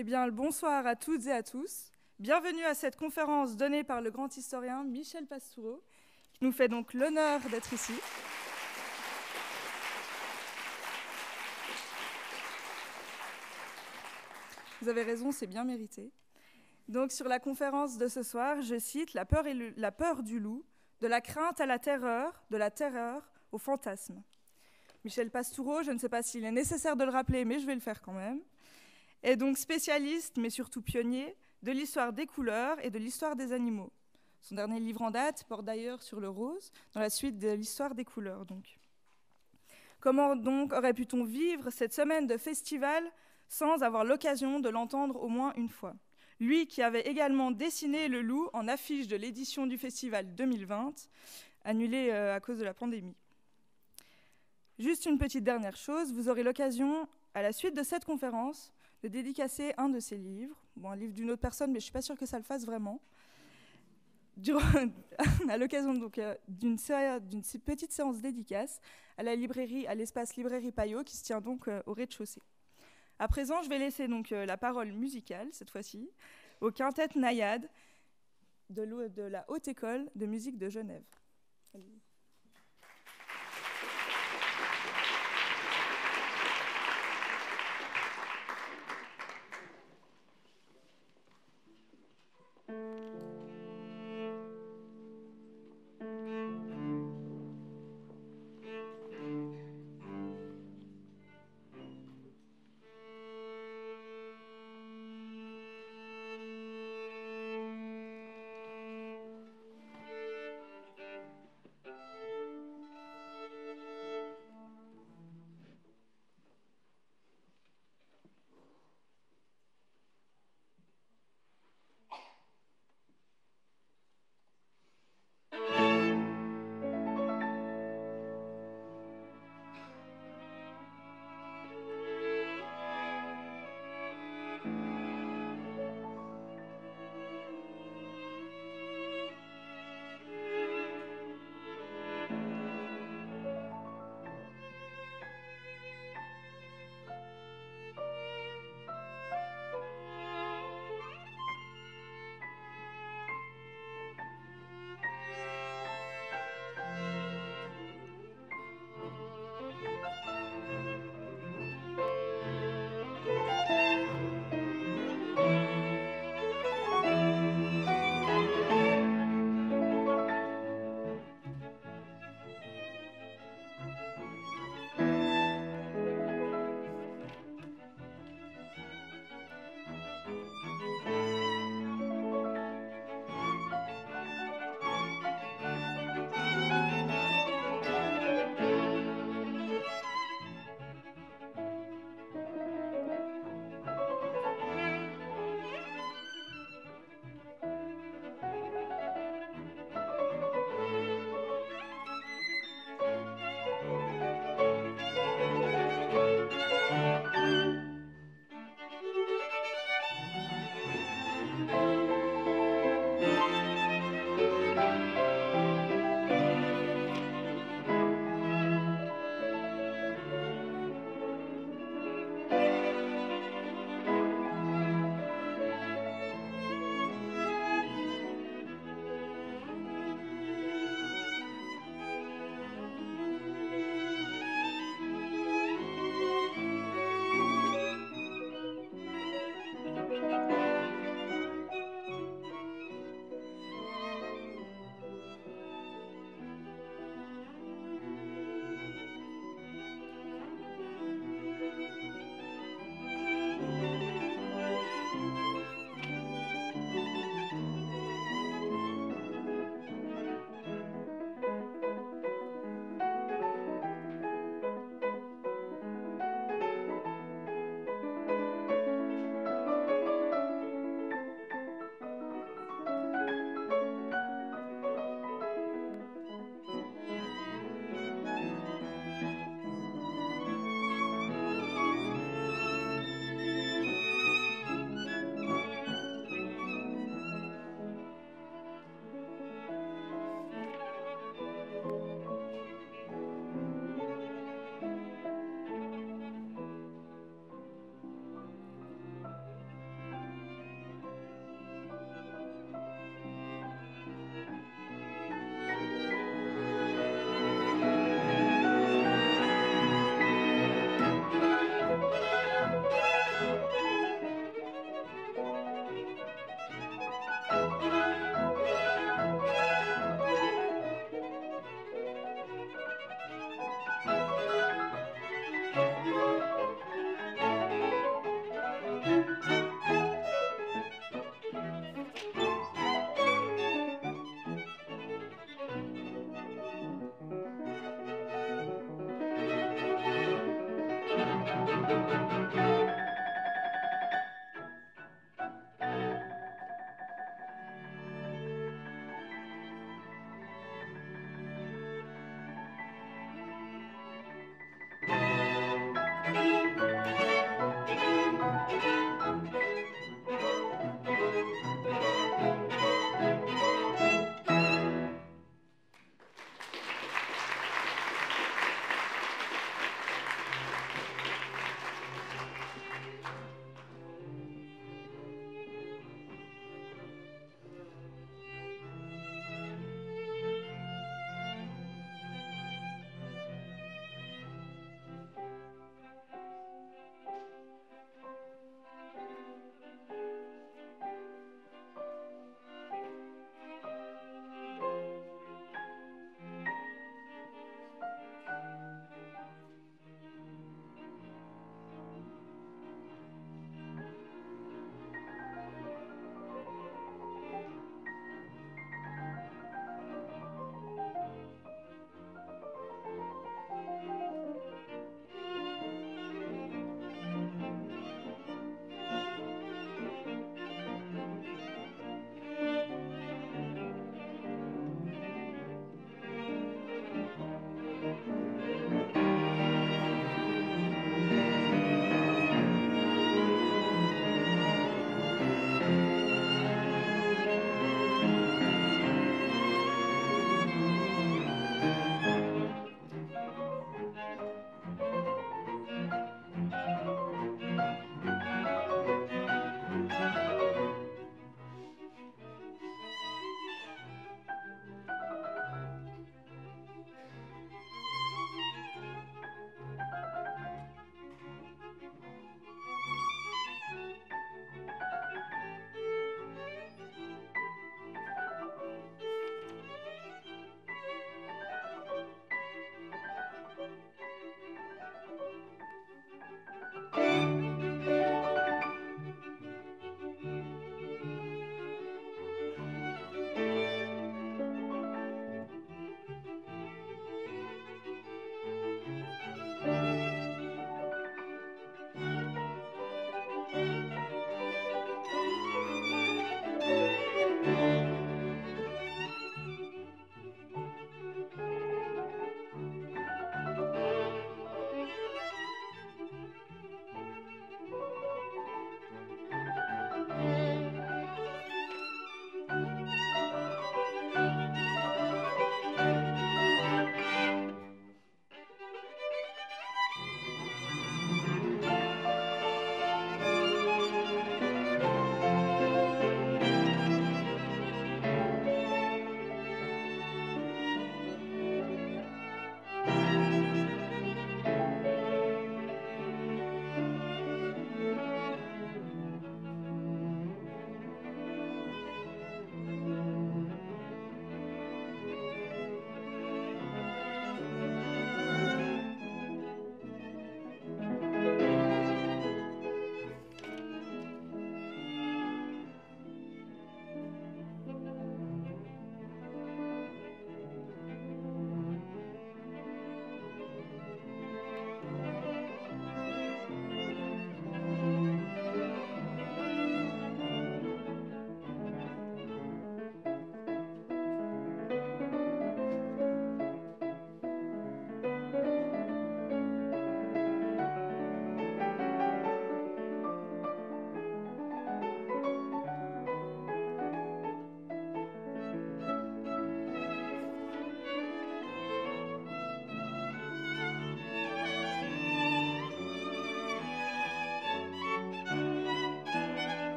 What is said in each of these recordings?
Eh bien, bonsoir à toutes et à tous. Bienvenue à cette conférence donnée par le grand historien Michel Pastoureau, qui nous fait donc l'honneur d'être ici. Vous avez raison, c'est bien mérité. Donc, sur la conférence de ce soir, je cite la peur du loup, de la crainte à la terreur, de la terreur au fantasme. Michel Pastoureau, je ne sais pas s'il est nécessaire de le rappeler, mais je vais le faire quand même, est donc spécialiste, mais surtout pionnier, de l'histoire des couleurs et de l'histoire des animaux. Son dernier livre en date porte d'ailleurs sur le rose, dans la suite de l'histoire des couleurs. Donc. Comment donc aurait-pu-on vivre cette semaine de festival sans avoir l'occasion de l'entendre au moins une fois ? Lui qui avait également dessiné le loup en affiche de l'édition du festival 2020, annulée à cause de la pandémie. Juste une petite dernière chose, vous aurez l'occasion, à la suite de cette conférence, de dédicacer un de ses livres, un livre d'une autre personne, mais je ne suis pas sûre que ça le fasse vraiment, à l'occasion donc d'une petite séance dédicace à la librairie, à l'espace Librairie Payot, qui se tient donc au rez-de-chaussée. À présent, je vais laisser donc la parole musicale, cette fois-ci, au quintet Naïade de la Haute École de musique de Genève. Allez.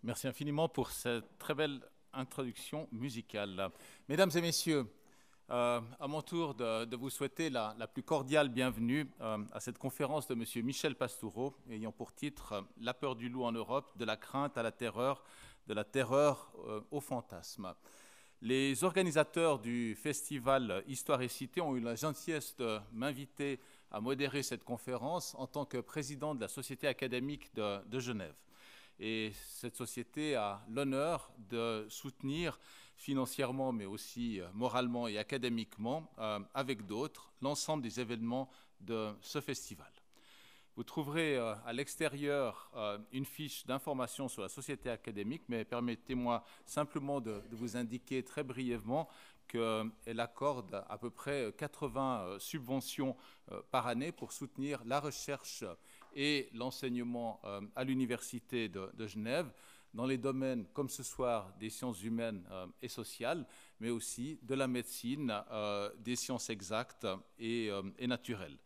Merci infiniment pour cette très belle introduction musicale. Mesdames et messieurs, à mon tour de vous souhaiter la plus cordiale bienvenue à cette conférence de M. Michel Pastoureau, ayant pour titre « La peur du loup en Europe, de la crainte à la terreur, de la terreur au fantasme ». Les organisateurs du festival Histoire et Cité ont eu la gentillesse de m'inviter à modérer cette conférence en tant que président de la Société académique de Genève. Et cette société a l'honneur de soutenir financièrement, mais aussi moralement et académiquement, avec d'autres, l'ensemble des événements de ce festival. Vous trouverez à l'extérieur une fiche d'information sur la société académique, mais permettez-moi simplement de vous indiquer très brièvement qu'elle accorde à peu près 80 subventions par année pour soutenir la recherche et l'enseignement à l'Université de Genève dans les domaines, comme ce soir, des sciences humaines et sociales, mais aussi de la médecine, des sciences exactes et naturelles.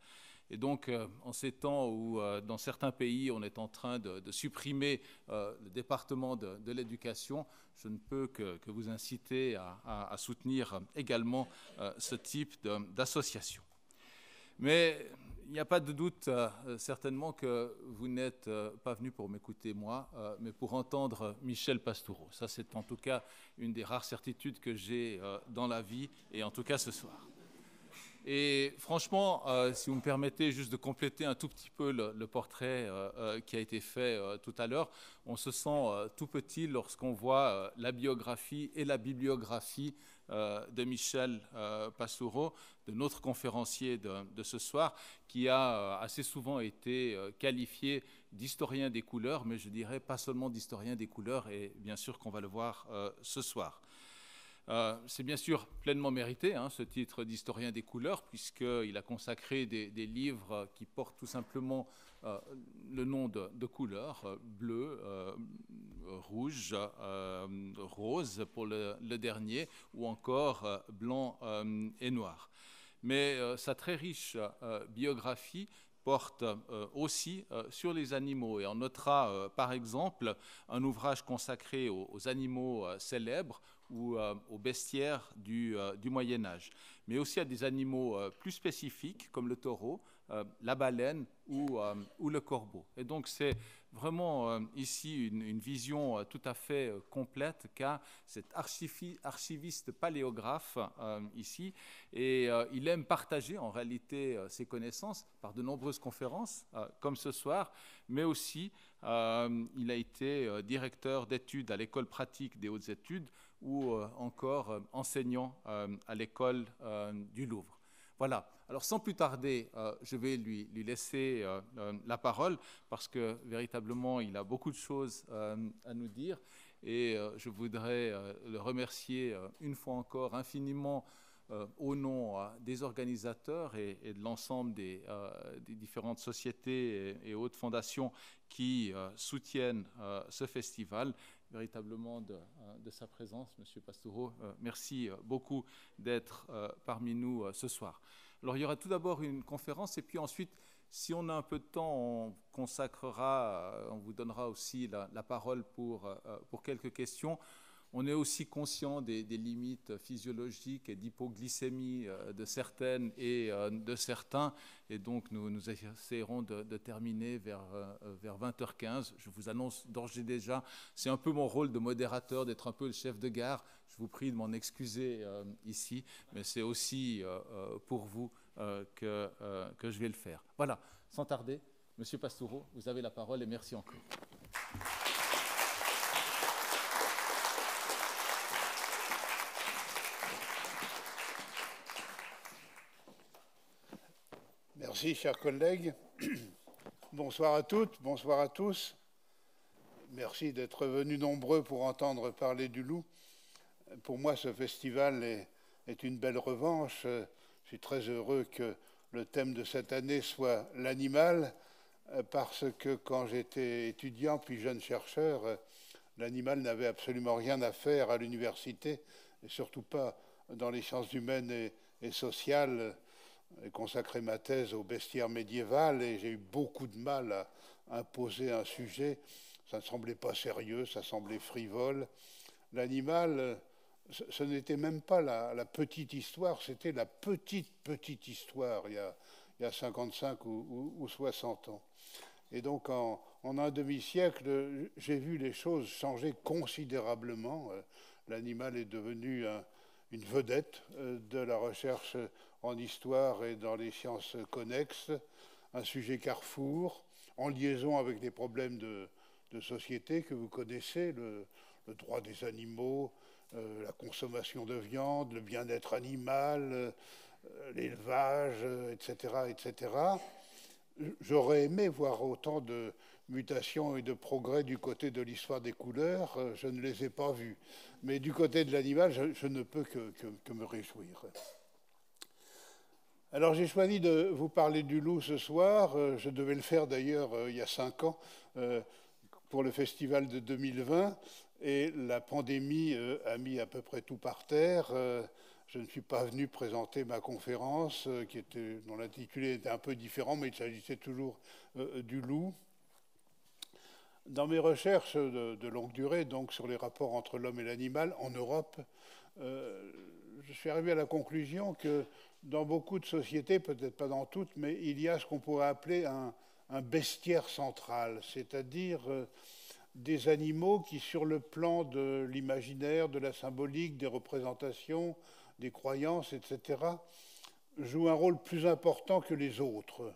Et donc, en ces temps où, dans certains pays, on est en train de supprimer le département de l'éducation, je ne peux que vous inciter à soutenir également ce type d'association. Mais il n'y a pas de doute, certainement, que vous n'êtes pas venu pour m'écouter moi, mais pour entendre Michel Pastoureau. Ça, c'est en tout cas une des rares certitudes que j'ai dans la vie, et en tout cas ce soir. Et franchement, si vous me permettez juste de compléter un tout petit peu le portrait qui a été fait tout à l'heure, on se sent tout petit lorsqu'on voit la biographie et la bibliographie de Michel Pastoureau, de notre conférencier de ce soir, qui a assez souvent été qualifié d'historien des couleurs, mais je dirais pas seulement d'historien des couleurs, et bien sûr qu'on va le voir ce soir. C'est bien sûr pleinement mérité, ce titre d'historien des couleurs, puisqu'il a consacré des livres qui portent tout simplement le nom de couleurs, bleu, rouge, rose pour le dernier, ou encore blanc et noir. Mais sa très riche biographie porte aussi sur les animaux. Et on notera par exemple un ouvrage consacré aux animaux célèbres ou aux bestiaires du Moyen-Âge, mais aussi à des animaux plus spécifiques comme le taureau, la baleine ou le corbeau. Et donc c'est vraiment ici une vision tout à fait complète qu'a cet archiviste paléographe ici, et il aime partager en réalité ses connaissances par de nombreuses conférences comme ce soir, mais aussi il a été directeur d'études à l'école pratique des hautes études ou encore enseignant à l'école du Louvre. Voilà, alors sans plus tarder, je vais lui laisser la parole parce que véritablement il a beaucoup de choses à nous dire, et je voudrais le remercier une fois encore infiniment au nom des organisateurs et de l'ensemble des différentes sociétés et autres fondations qui soutiennent ce festival. Véritablement de sa présence, M. Pastoureau. Merci beaucoup d'être parmi nous ce soir. Alors, il y aura tout d'abord une conférence, et puis ensuite, si on a un peu de temps, on consacrera, on vous donnera aussi la parole pour quelques questions. On est aussi conscient des limites physiologiques et d'hypoglycémie de certaines et de certains. Et donc, nous essaierons de terminer vers 20h15. Je vous annonce d'ores et déjà, c'est un peu mon rôle de modérateur, d'être un peu le chef de gare. Je vous prie de m'en excuser ici, mais c'est aussi pour vous que je vais le faire. Voilà, sans tarder, Monsieur Pastoureau, vous avez la parole et merci encore. Merci, chers collègues. Bonsoir à toutes, bonsoir à tous. Merci d'être venus nombreux pour entendre parler du loup. Pour moi, ce festival est une belle revanche. Je suis très heureux que le thème de cette année soit l'animal, parce que quand j'étais étudiant puis jeune chercheur, l'animal n'avait absolument rien à faire à l'université, et surtout pas dans les sciences humaines et sociales. J'ai consacré ma thèse au bestiaire médiéval et j'ai eu beaucoup de mal à imposer un sujet ça ne semblait pas sérieux, ça semblait frivole. L'animal, ce n'était même pas la petite histoire, c'était la petite histoire il y a 55 ou 60 ans. Et donc en un demi-siècle, j'ai vu les choses changer considérablement. L'animal est devenu une vedette de la recherche en histoire et dans les sciences connexes, un sujet carrefour, en liaison avec des problèmes de société que vous connaissez, le droit des animaux, la consommation de viande, le bien-être animal, l'élevage, etc., etc. J'aurais aimé voir autant de mutations et de progrès du côté de l'histoire des couleurs, je ne les ai pas vus. Mais du côté de l'animal, je ne peux que me réjouir. Alors j'ai choisi de vous parler du loup ce soir, je devais le faire d'ailleurs il y a 5 ans pour le festival de 2020, et la pandémie a mis à peu près tout par terre. Je ne suis pas venu présenter ma conférence, dont l'intitulé était un peu différent, mais il s'agissait toujours du loup. Dans mes recherches de longue durée, donc sur les rapports entre l'homme et l'animal en Europe, je suis arrivé à la conclusion que dans beaucoup de sociétés, peut-être pas dans toutes, mais il y a ce qu'on pourrait appeler un bestiaire central, c'est-à-dire des animaux qui, sur le plan de l'imaginaire, de la symbolique, des représentations, des croyances, etc., jouent un rôle plus important que les autres.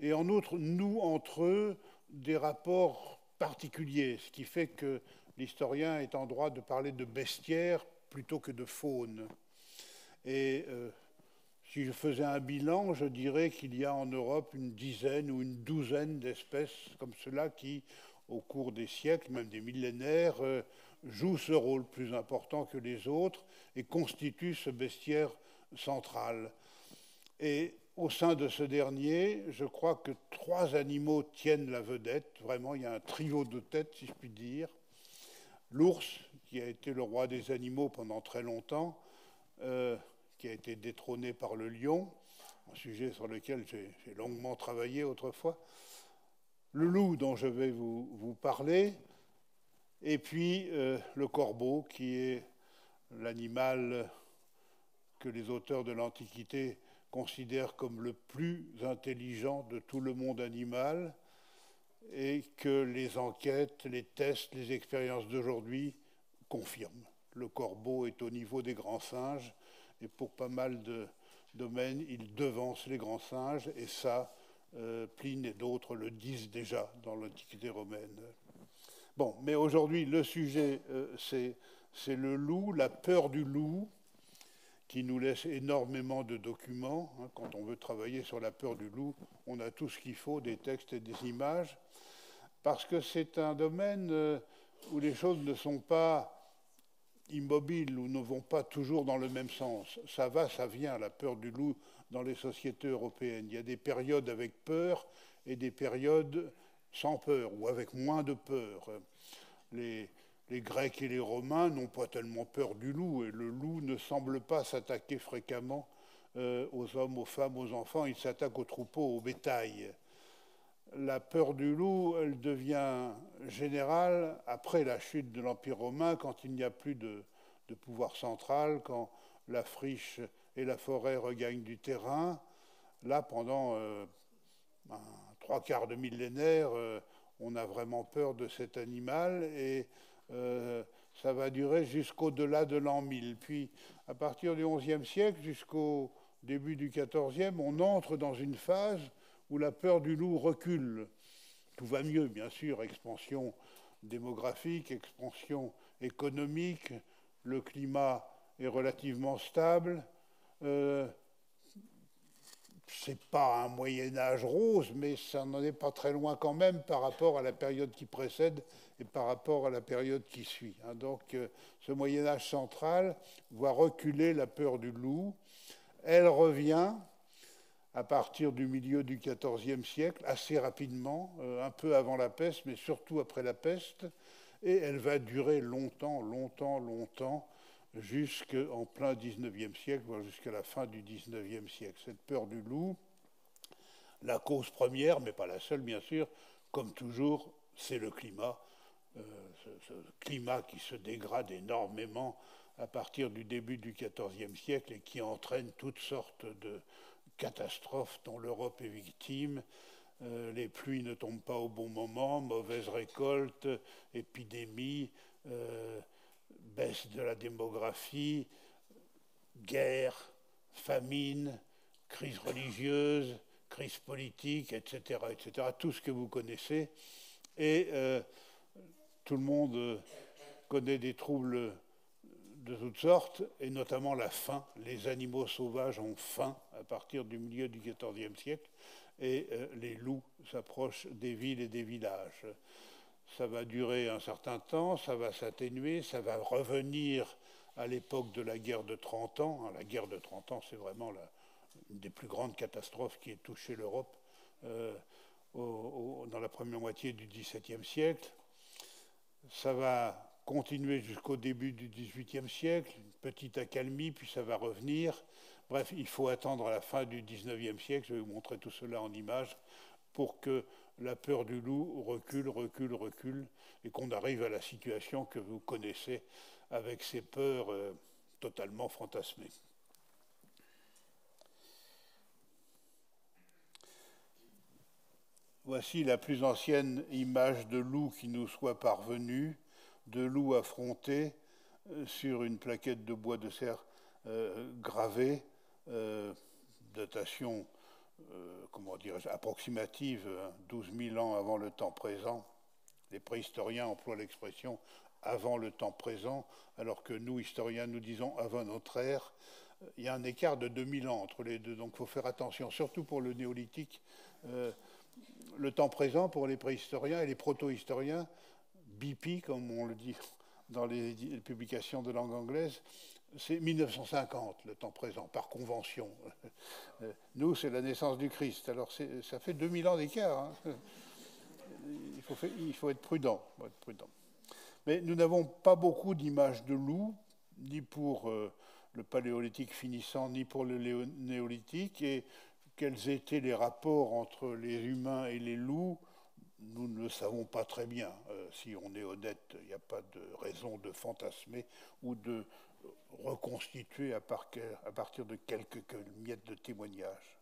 Et en outre, nouent entre eux des rapports particuliers, ce qui fait que l'historien est en droit de parler de bestiaire plutôt que de faune. Et si je faisais un bilan, je dirais qu'il y a en Europe une dizaine ou une douzaine d'espèces comme cela qui, au cours des siècles, même des millénaires, jouent ce rôle plus important que les autres et constituent ce bestiaire central. Et au sein de ce dernier, je crois que 3 animaux tiennent la vedette. Vraiment, il y a un trio de tête, si je puis dire. L'ours, qui a été le roi des animaux pendant très longtemps, qui a été détrôné par le lion, un sujet sur lequel j'ai longuement travaillé autrefois. Le loup, dont je vais vous parler, et puis le corbeau, qui est l'animal que les auteurs de l'Antiquité considèrent comme le plus intelligent de tout le monde animal, et que les enquêtes, les tests, les expériences d'aujourd'hui confirment. Le corbeau est au niveau des grands singes, et pour pas mal de domaines, il devance les grands singes, et ça, Pline et d'autres le disent déjà dans l'Antiquité romaine. Bon, mais aujourd'hui, le sujet, c'est le loup, la peur du loup, qui nous laisse énormément de documents. Quand on veut travailler sur la peur du loup, on a tout ce qu'il faut, des textes et des images, parce que c'est un domaine où les choses ne sont pas immobiles ou ne vont pas toujours dans le même sens. Ça va, ça vient, la peur du loup dans les sociétés européennes. Il y a des périodes avec peur et des périodes sans peur ou avec moins de peur. Les Grecs et les Romains n'ont pas tellement peur du loup, et le loup ne semble pas s'attaquer fréquemment aux hommes, aux femmes, aux enfants. Il s'attaque aux troupeaux, au bétail. La peur du loup, elle devient générale après la chute de l'Empire romain, quand il n'y a plus de pouvoir central, quand la friche et la forêt regagnent du terrain. Là, pendant 3/4 de millénaire, on a vraiment peur de cet animal, et ça va durer jusqu'au-delà de l'an 1000. Puis, à partir du XIe siècle jusqu'au début du XIVe, on entre dans une phase où la peur du loup recule. Tout va mieux, bien sûr, expansion démographique, expansion économique, le climat est relativement stable. C'est pas un Moyen-Âge rose, mais ça n'en est pas très loin quand même par rapport à la période qui précède et par rapport à la période qui suit. Donc ce Moyen-Âge central voit reculer la peur du loup. Elle revient à partir du milieu du XIVe siècle, assez rapidement, un peu avant la peste, mais surtout après la peste, et elle va durer longtemps, jusqu'en plein XIXe siècle, voire jusqu'à la fin du XIXe siècle. Cette peur du loup, la cause première, mais pas la seule bien sûr, comme toujours, c'est le climat. ce climat qui se dégrade énormément à partir du début du XIVe siècle et qui entraîne toutes sortes de catastrophes dont l'Europe est victime. Les pluies ne tombent pas au bon moment, mauvaise récolte, épidémie, baisse de la démographie, guerre, famine, crise religieuse, crise politique, etc., etc., tout ce que vous connaissez. Et tout le monde connaît des troubles de toutes sortes, et notamment la faim. Les animaux sauvages ont faim à partir du milieu du XIVe siècle, et les loups s'approchent des villes et des villages. Ça va durer un certain temps, ça va s'atténuer, ça va revenir à l'époque de la guerre de 30 ans. La guerre de 30 ans, c'est vraiment une des plus grandes catastrophes qui ait touché l'Europe dans la première moitié du XVIIe siècle. Ça va continuer jusqu'au début du XVIIIe siècle, une petite accalmie, puis ça va revenir. Bref, il faut attendre à la fin du XIXe siècle, je vais vous montrer tout cela en images, pour que la peur du loup recule, et qu'on arrive à la situation que vous connaissez avec ces peurs totalement fantasmées. Voici la plus ancienne image de loup qui nous soit parvenue, de loup affronté sur une plaquette de bois de cerf gravée, datation comment dirais-je, approximative, 12 000 ans avant le temps présent. Les préhistoriens emploient l'expression avant le temps présent, alors que nous, historiens, nous disons avant notre ère. Il y a un écart de 2000 ans entre les deux, donc il faut faire attention, surtout pour le néolithique. Le temps présent pour les préhistoriens et les proto-historiens, BP, comme on le dit dans les publications de langue anglaise, c'est 1950, le temps présent, par convention. Nous, c'est la naissance du Christ. Alors, ça fait 2000 ans d'écart. Hein. Il faut être prudent. Mais nous n'avons pas beaucoup d'images de loups, ni pour le paléolithique finissant, ni pour le néolithique. Et quels étaient les rapports entre les humains et les loups, nous ne le savons pas très bien. Si on est honnête, il n'y a pas de raison de fantasmer ou de reconstituer à partir de quelques miettes de témoignages.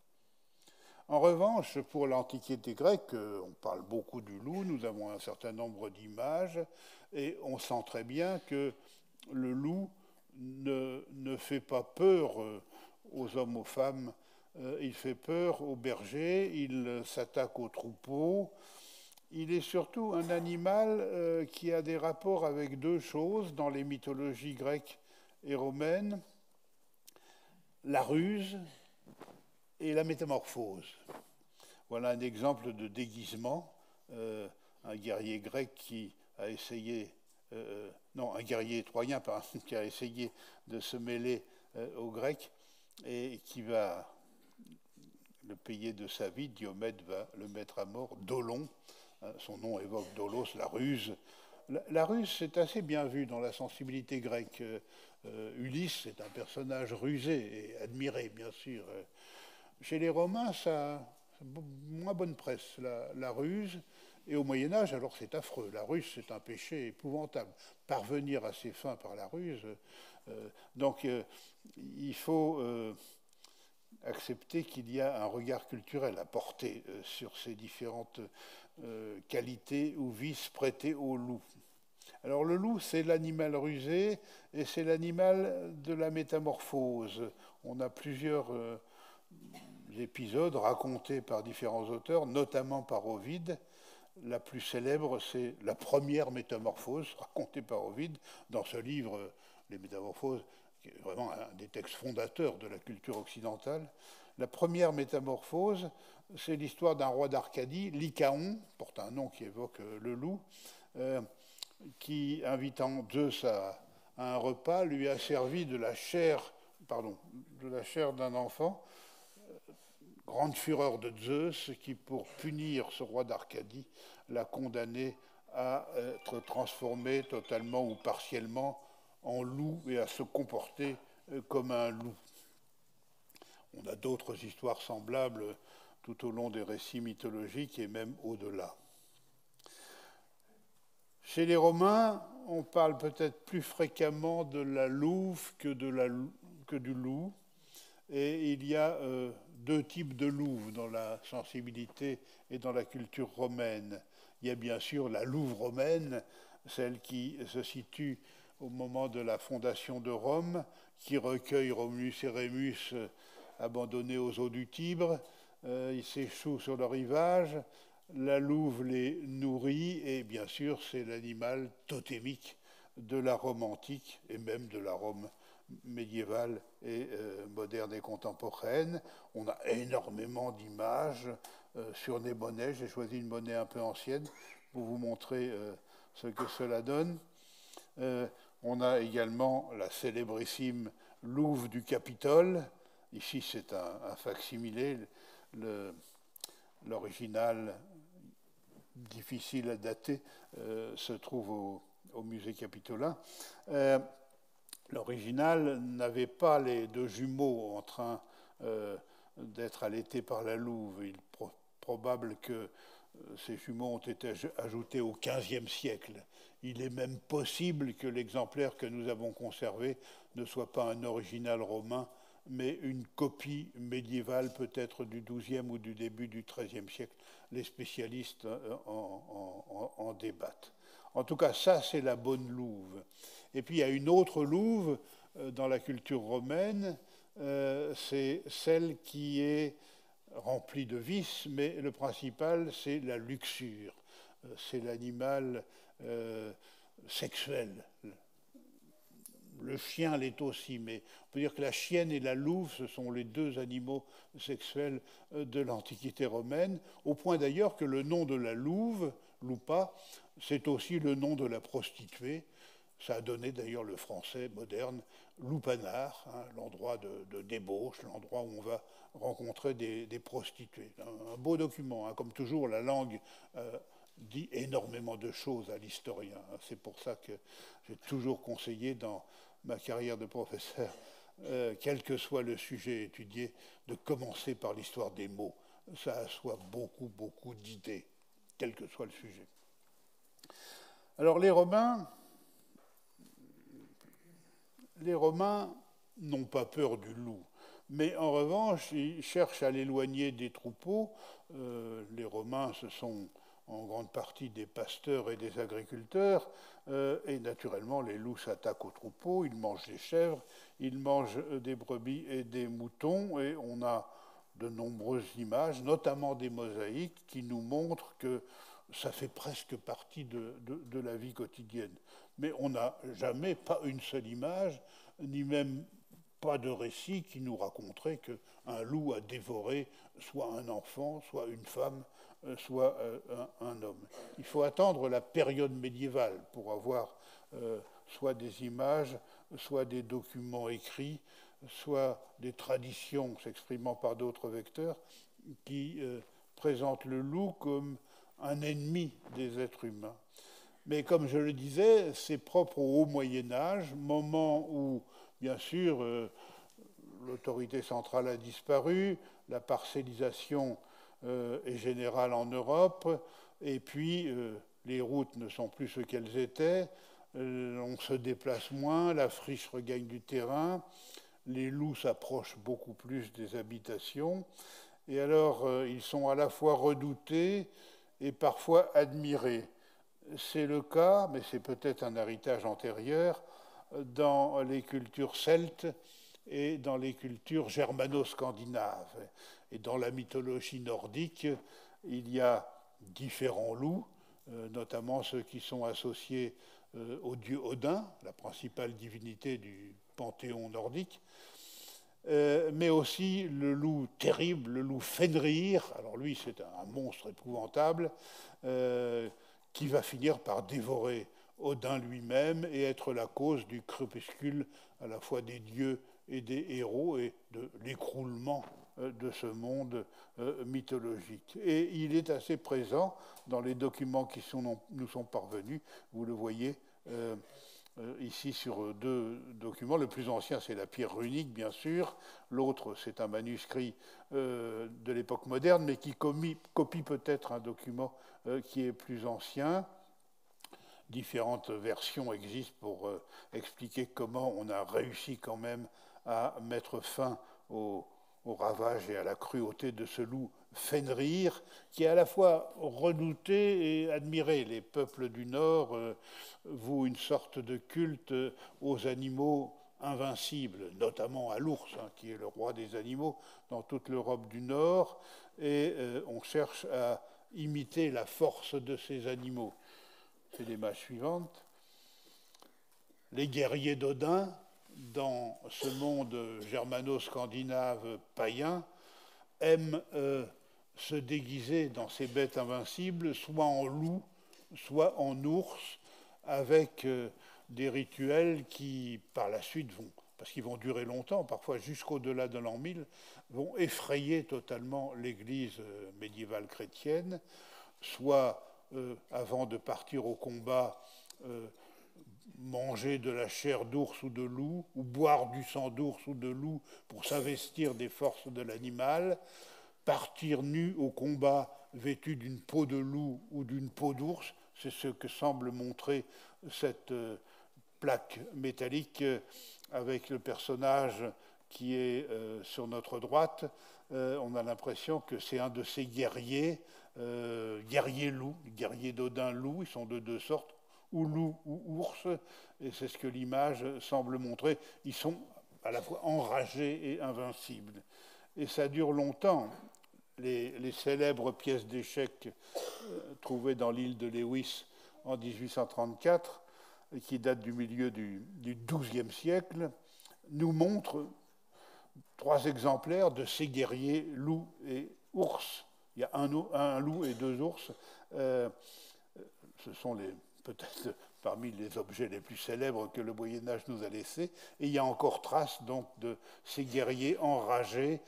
En revanche, pour l'Antiquité grecque, on parle beaucoup du loup, nous avons un certain nombre d'images, et on sent très bien que le loup ne fait pas peur aux hommes, aux femmes, il fait peur aux bergers, il s'attaque aux troupeaux. Il est surtout un animal qui a des rapports avec deux choses dans les mythologies grecques et romaines, la ruse et la métamorphose. Voilà un exemple de déguisement. Un guerrier grec qui a essayé, un guerrier troyen qui a essayé de se mêler aux Grecs et qui va le payer de sa vie. Diomède va le mettre à mort. Dolon, son nom évoque Dolos, la ruse. La ruse, c'est assez bien vu dans la sensibilité grecque. Ulysse, c'est un personnage rusé et admiré, bien sûr. Chez les Romains, ça a moins bonne presse, la ruse. Et au Moyen-Âge, alors c'est affreux. La ruse, c'est un péché épouvantable. Parvenir à ses fins par la ruse. Donc, il faut accepter qu'il y a un regard culturel à porter sur ces différentes qualités ou vices prêtés au loup. Alors le loup, c'est l'animal rusé et c'est l'animal de la métamorphose. On a plusieurs épisodes racontés par différents auteurs, notamment par Ovide. La plus célèbre, c'est la première métamorphose racontée par Ovide dans ce livre, Les Métamorphoses, qui est vraiment un des textes fondateurs de la culture occidentale. La première métamorphose, c'est l'histoire d'un roi d'Arcadie, Lycaon, porte un nom qui évoque le loup, qui, invitant Zeus à un repas, lui a servi de la chair d'un enfant. Grande fureur de Zeus, qui, pour punir ce roi d'Arcadie, l'a condamné à être transformé totalement ou partiellement en loup et à se comporter comme un loup. On a d'autres histoires semblables tout au long des récits mythologiques et même au-delà. Chez les Romains, on parle peut-être plus fréquemment de la louve que du loup. Et il y a deux types de louves dans la sensibilité et dans la culture romaine. Il y a bien sûr la louve romaine, celle qui se situe au moment de la fondation de Rome, qui recueille Romulus et Rémus abandonnés aux eaux du Tibre. Ils s'échouent sur le rivage. La louve les nourrit et bien sûr c'est l'animal totémique de la Rome antique et même de la Rome médiévale et moderne et contemporaine. On a énormément d'images sur des monnaies. J'ai choisi une monnaie un peu ancienne pour vous montrer ce que cela donne. On a également la célébrissime louve du Capitole. Ici, c'est un fac-similé. L'original, difficile à dater, se trouve au musée capitolin. L'original n'avait pas les deux jumeaux en train d'être allaités par la louve. Il est probable que ces jumeaux ont été ajoutés au XVe siècle. Il est même possible que l'exemplaire que nous avons conservé ne soit pas un original romain, mais une copie médiévale peut-être du XIIe ou du début du XIIIe siècle. Les spécialistes en débattent. En tout cas, ça, c'est la bonne louve. Et puis, il y a une autre louve dans la culture romaine, c'est celle qui est remplie de vices, mais le principal, c'est la luxure. C'est l'animal sexuel. Le chien l'est aussi, mais on peut dire que la chienne et la louve, ce sont les deux animaux sexuels de l'Antiquité romaine, au point d'ailleurs que le nom de la louve, lupa, c'est aussi le nom de la prostituée. Ça a donné d'ailleurs le français moderne, lupanar, hein, l'endroit de débauche, l'endroit où on va rencontrer des prostituées. Un beau document, hein, comme toujours, la langue dit énormément de choses à l'historien. C'est pour ça que j'ai toujours conseillé dans ma carrière de professeur, quel que soit le sujet étudié, de commencer par l'histoire des mots. Ça assoit beaucoup, beaucoup d'idées, quel que soit le sujet. Alors les Romains n'ont pas peur du loup, mais en revanche, ils cherchent à l'éloigner des troupeaux. Les Romains, ce sont en grande partie des pasteurs et des agriculteurs, et naturellement, les loups s'attaquent aux troupeaux, ils mangent des chèvres, ils mangent des brebis et des moutons, et on a de nombreuses images, notamment des mosaïques, qui nous montrent que ça fait presque partie de la vie quotidienne. Mais on n'a jamais, pas une seule image, ni même pas de récit qui nous raconterait qu'un loup a dévoré soit un enfant, soit une femme, soit un homme. Il faut attendre la période médiévale pour avoir soit des images, soit des documents écrits, soit des traditions s'exprimant par d'autres vecteurs qui présentent le loup comme un ennemi des êtres humains. Mais comme je le disais, c'est propre au Haut Moyen-Âge, moment où, bien sûr, l'autorité centrale a disparu, la parcellisation est générale en Europe, et puis les routes ne sont plus ce qu'elles étaient, on se déplace moins, la friche regagne du terrain, les loups s'approchent beaucoup plus des habitations, et alors ils sont à la fois redoutés et parfois admirés. C'est le cas, mais c'est peut-être un héritage antérieur, dans les cultures celtes et dans les cultures germano-scandinaves. Et dans la mythologie nordique, il y a différents loups, notamment ceux qui sont associés au dieu Odin, la principale divinité du panthéon nordique, mais aussi le loup terrible, le loup Fenrir. Alors lui, c'est un monstre épouvantable qui va finir par dévorer Odin lui-même et être la cause du crépuscule à la fois des dieux et des héros et de l'écroulement de ce monde mythologique. Et il est assez présent dans les documents qui nous sont parvenus. Vous le voyez ici sur deux documents. Le plus ancien, c'est la pierre runique, bien sûr. L'autre, c'est un manuscrit de l'époque moderne, mais qui copie peut-être un document qui est plus ancien. différentes versions existent pour expliquer comment on a réussi quand même à mettre fin au ravage et à la cruauté de ce loup Fenrir, qui est à la fois redouté et admiré. Les peuples du Nord vouent une sorte de culte aux animaux invincibles, notamment à l'ours, qui est le roi des animaux dans toute l'Europe du Nord, et on cherche à imiter la force de ces animaux. C'est l'image suivante. Les guerriers d'Odin, dans ce monde germano-scandinave païen, aiment se déguiser dans ces bêtes invincibles, soit en loup, soit en ours, avec des rituels qui, par la suite, parce qu'ils vont durer longtemps, parfois jusqu'au-delà de l'an 1000, vont effrayer totalement l'Église médiévale chrétienne, soit avant de partir au combat, manger de la chair d'ours ou de loup, ou boire du sang d'ours ou de loup pour s'investir des forces de l'animal, partir nu au combat vêtu d'une peau de loup ou d'une peau d'ours, c'est ce que semble montrer cette plaque métallique avec le personnage qui est sur notre droite. On a l'impression que c'est un de ces guerriers, guerriers loups, guerriers d'Odin loup, ils sont de deux sortes, ou loup ou ours, et c'est ce que l'image semble montrer. Ils sont à la fois enragés et invincibles. Et ça dure longtemps. Les célèbres pièces d'échecs trouvées dans l'île de Lewis en 1834, qui datent du milieu du XIIe siècle, nous montrent 3 exemplaires de ces guerriers loups et ours. Il y a un loup et 2 ours. Ce sont peut-être parmi les objets les plus célèbres que le Moyen-Âge nous a laissés. Et il y a encore trace donc de ces guerriers enragés,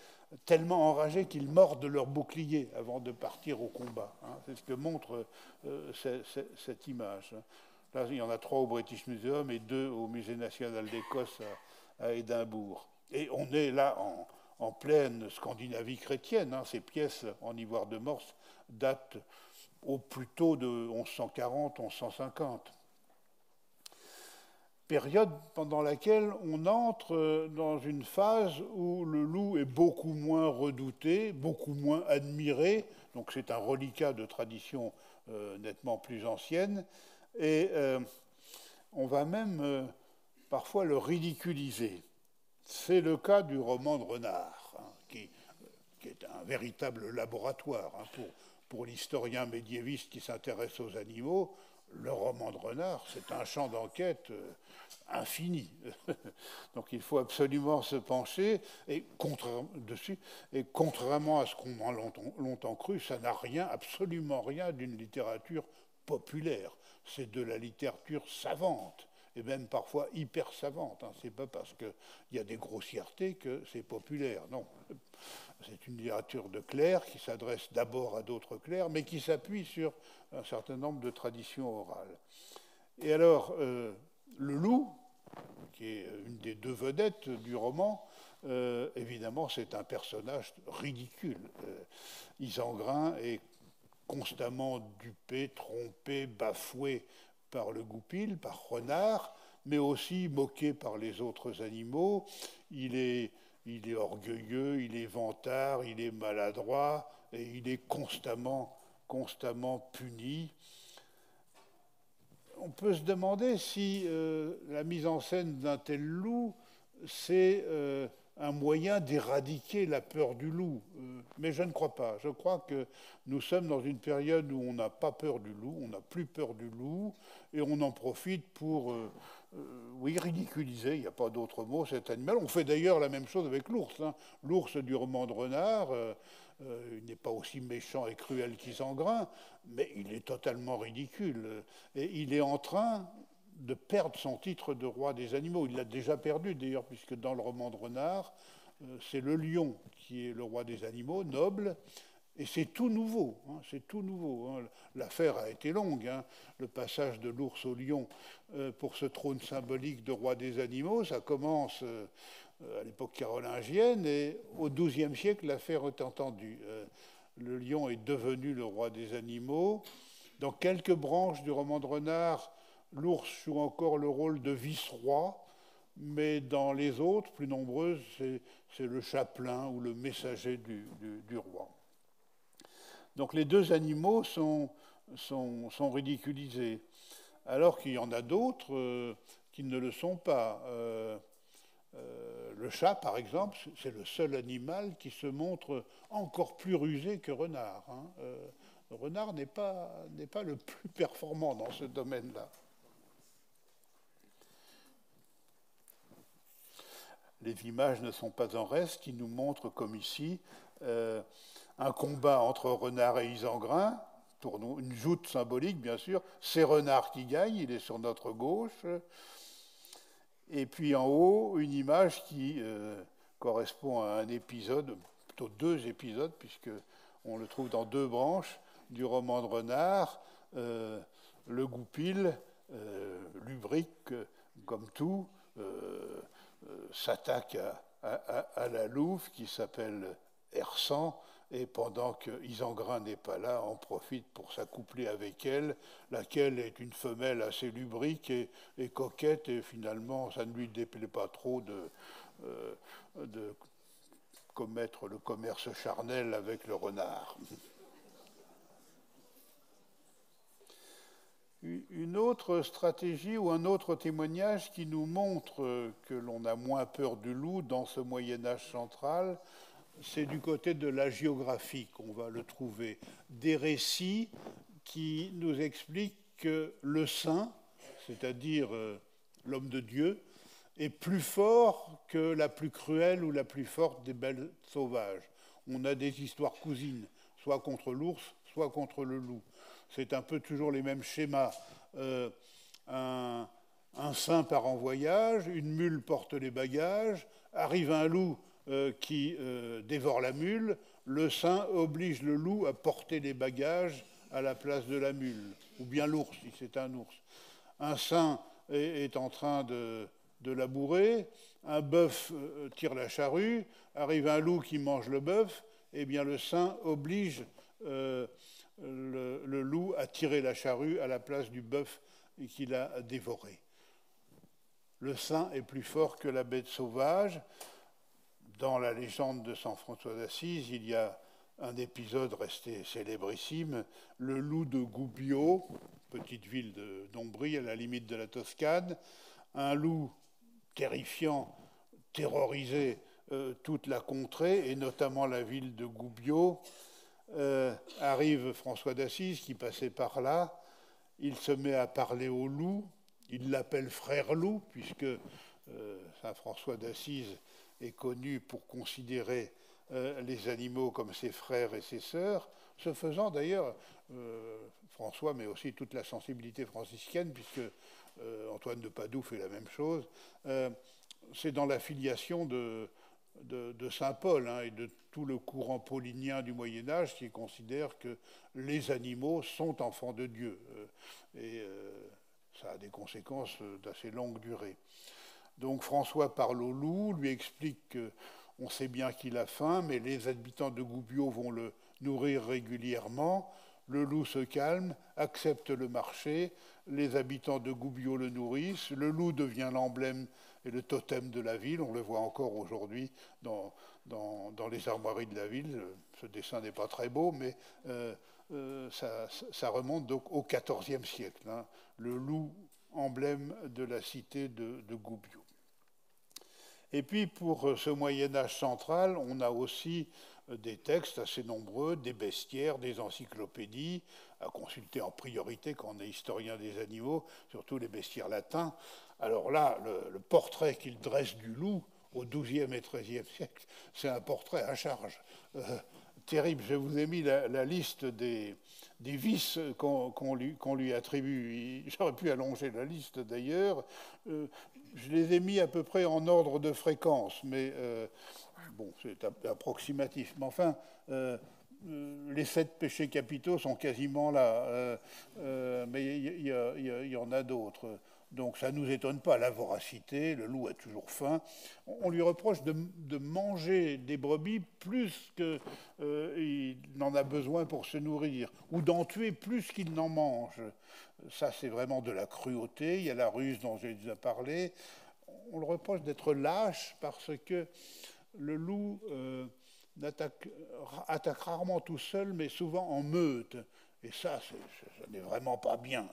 tellement enragés qu'ils mordent leur bouclier avant de partir au combat. C'est ce que montre cette image. Là, il y en a 3 au British Museum et 2 au Musée national d'Écosse à Édimbourg. Et on est là en pleine Scandinavie chrétienne. Ces pièces en ivoire de Morse datent au plus tôt de 1140-1150. Période pendant laquelle on entre dans une phase où le loup est beaucoup moins redouté, beaucoup moins admiré, donc c'est un reliquat de tradition nettement plus ancienne, et on va même parfois le ridiculiser. C'est le cas du roman de Renard, qui est un véritable laboratoire pour l'historien médiéviste qui s'intéresse aux animaux. Le roman de Renard, c'est un champ d'enquête infini. Donc il faut absolument se pencher dessus. Et contrairement à ce qu'on a longtemps cru, ça n'a absolument rien d'une littérature populaire. C'est de la littérature savante, et même parfois hyper savante. C'est pas parce qu'il y a des grossièretés que c'est populaire. Non. C'est une littérature de clercs qui s'adresse d'abord à d'autres clercs, mais qui s'appuie sur un certain nombre de traditions orales. Et alors, le loup, qui est une des 2 vedettes du roman, évidemment, c'est un personnage ridicule. Isengrin est constamment dupé, trompé, bafoué par le goupil, par Renard, mais aussi moqué par les autres animaux. Il est orgueilleux, il est vantard, il est maladroit, et il est constamment puni. On peut se demander si la mise en scène d'un tel loup, c'est un moyen d'éradiquer la peur du loup. Mais je ne crois pas. Je crois que nous sommes dans une période où on n'a pas peur du loup, on n'a plus peur du loup, et on en profite pour ridiculiser, il n'y a pas d'autre mot, cet animal. On fait d'ailleurs la même chose avec l'ours. L'ours du roman de Renard, il n'est pas aussi méchant et cruel qu'Isengrin, mais il est totalement ridicule. Et il est en train de perdre son titre de roi des animaux. Il l'a déjà perdu d'ailleurs, puisque dans le roman de Renard, c'est le lion qui est le roi des animaux, noble, et c'est tout nouveau. C'est tout nouveau. L'affaire a été longue. Le passage de l'ours au lion pour ce trône symbolique de roi des animaux, ça commence à l'époque carolingienne, et au XIIe siècle, l'affaire est entendue. Le lion est devenu le roi des animaux. Dans quelques branches du roman de Renard, L'ours joue encore le rôle de vice-roi, mais dans les autres, plus nombreuses, c'est le chapelain ou le messager du roi. Donc les deux animaux sont ridiculisés, alors qu'il y en a d'autres qui ne le sont pas. Le chat, par exemple, c'est le seul animal qui se montre encore plus rusé que renard. Le renard n'est pas le plus performant dans ce domaine-là. Les images ne sont pas en reste, qui nous montrent, comme ici, un combat entre renard et isengrin, une joute symbolique, bien sûr. C'est renard qui gagne, il est sur notre gauche. Et puis en haut, une image qui correspond à un épisode, plutôt deux épisodes, puisqu'on le trouve dans deux branches du roman de Renard. Le Goupil, lubrique comme tout, s'attaque à la louve qui s'appelle Ersan, et pendant que Isengrin n'est pas là, on profite pour s'accoupler avec elle, laquelle est une femelle assez lubrique et coquette, et finalement ça ne lui déplaît pas trop de commettre le commerce charnel avec le renard. Une autre stratégie ou un autre témoignage qui nous montre que l'on a moins peur du loup dans ce Moyen-Âge central, c'est du côté de la géographie qu'on va le trouver. Des récits qui nous expliquent que le saint, c'est-à-dire l'homme de Dieu, est plus fort que la plus cruelle ou la plus forte des belles sauvages. On a des histoires cousines, soit contre l'ours, soit contre le loup. C'est un peu toujours les mêmes schémas. Un saint part en voyage, une mule porte les bagages, arrive un loup qui dévore la mule, le saint oblige le loup à porter les bagages à la place de la mule, ou bien l'ours, si c'est un ours. Un saint est en train de labourer, un bœuf tire la charrue, arrive un loup qui mange le bœuf, eh bien le saint oblige le loup a tiré la charrue à la place du bœuf qu'il a dévoré. Le saint est plus fort que la bête sauvage. Dans la légende de Saint François d'Assise, il y a un épisode resté célébrissime, le loup de Gubbio, petite ville d'Ombrie à la limite de la Toscane. Un loup terrifiant terrorisait toute la contrée, et notamment la ville de Gubbio. Arrive François d'Assise qui passait par là, il se met à parler au loup, il l'appelle frère loup, puisque Saint François d'Assise est connu pour considérer les animaux comme ses frères et ses sœurs, ce faisant d'ailleurs François, mais aussi toute la sensibilité franciscaine, puisque Antoine de Padoue fait la même chose. C'est dans la filiation de Saint Paul et de tout le courant paulinien du Moyen-Âge qui considère que les animaux sont enfants de Dieu. Ça a des conséquences d'assez longue durée. Donc François parle au loup, lui explique qu'on sait bien qu'il a faim, mais les habitants de Gubbio vont le nourrir régulièrement. Le loup se calme, accepte le marché, les habitants de Gubbio le nourrissent, le loup devient l'emblème et le totem de la ville, on le voit encore aujourd'hui dans les armoiries de la ville. Ce dessin n'est pas très beau, mais ça remonte donc au XIVe siècle. Le loup, emblème de la cité de Gubbio. Et puis pour ce Moyen-Âge central, on a aussi des textes assez nombreux, des bestiaires, des encyclopédies, à consulter en priorité quand on est historien des animaux, surtout les bestiaires latins. Alors là, le portrait qu'il dresse du loup au XIIe et XIIIe siècle, c'est un portrait à charge. Terrible. Je vous ai mis la liste des vices qu'on lui attribue. J'aurais pu allonger la liste d'ailleurs. Je les ai mis à peu près en ordre de fréquence, mais bon, c'est approximatif. Mais enfin, les 7 péchés capitaux sont quasiment là, mais il y en a d'autres. Donc ça ne nous étonne pas, la voracité, le loup a toujours faim. On lui reproche de manger des brebis plus qu'il n'en a besoin pour se nourrir, ou d'en tuer plus qu'il n'en mange. Ça, c'est vraiment de la cruauté. Il y a la ruse dont j'ai déjà parlé. On le reproche d'être lâche parce que le loup attaque rarement tout seul, mais souvent en meute. Et ça n'est vraiment pas bien.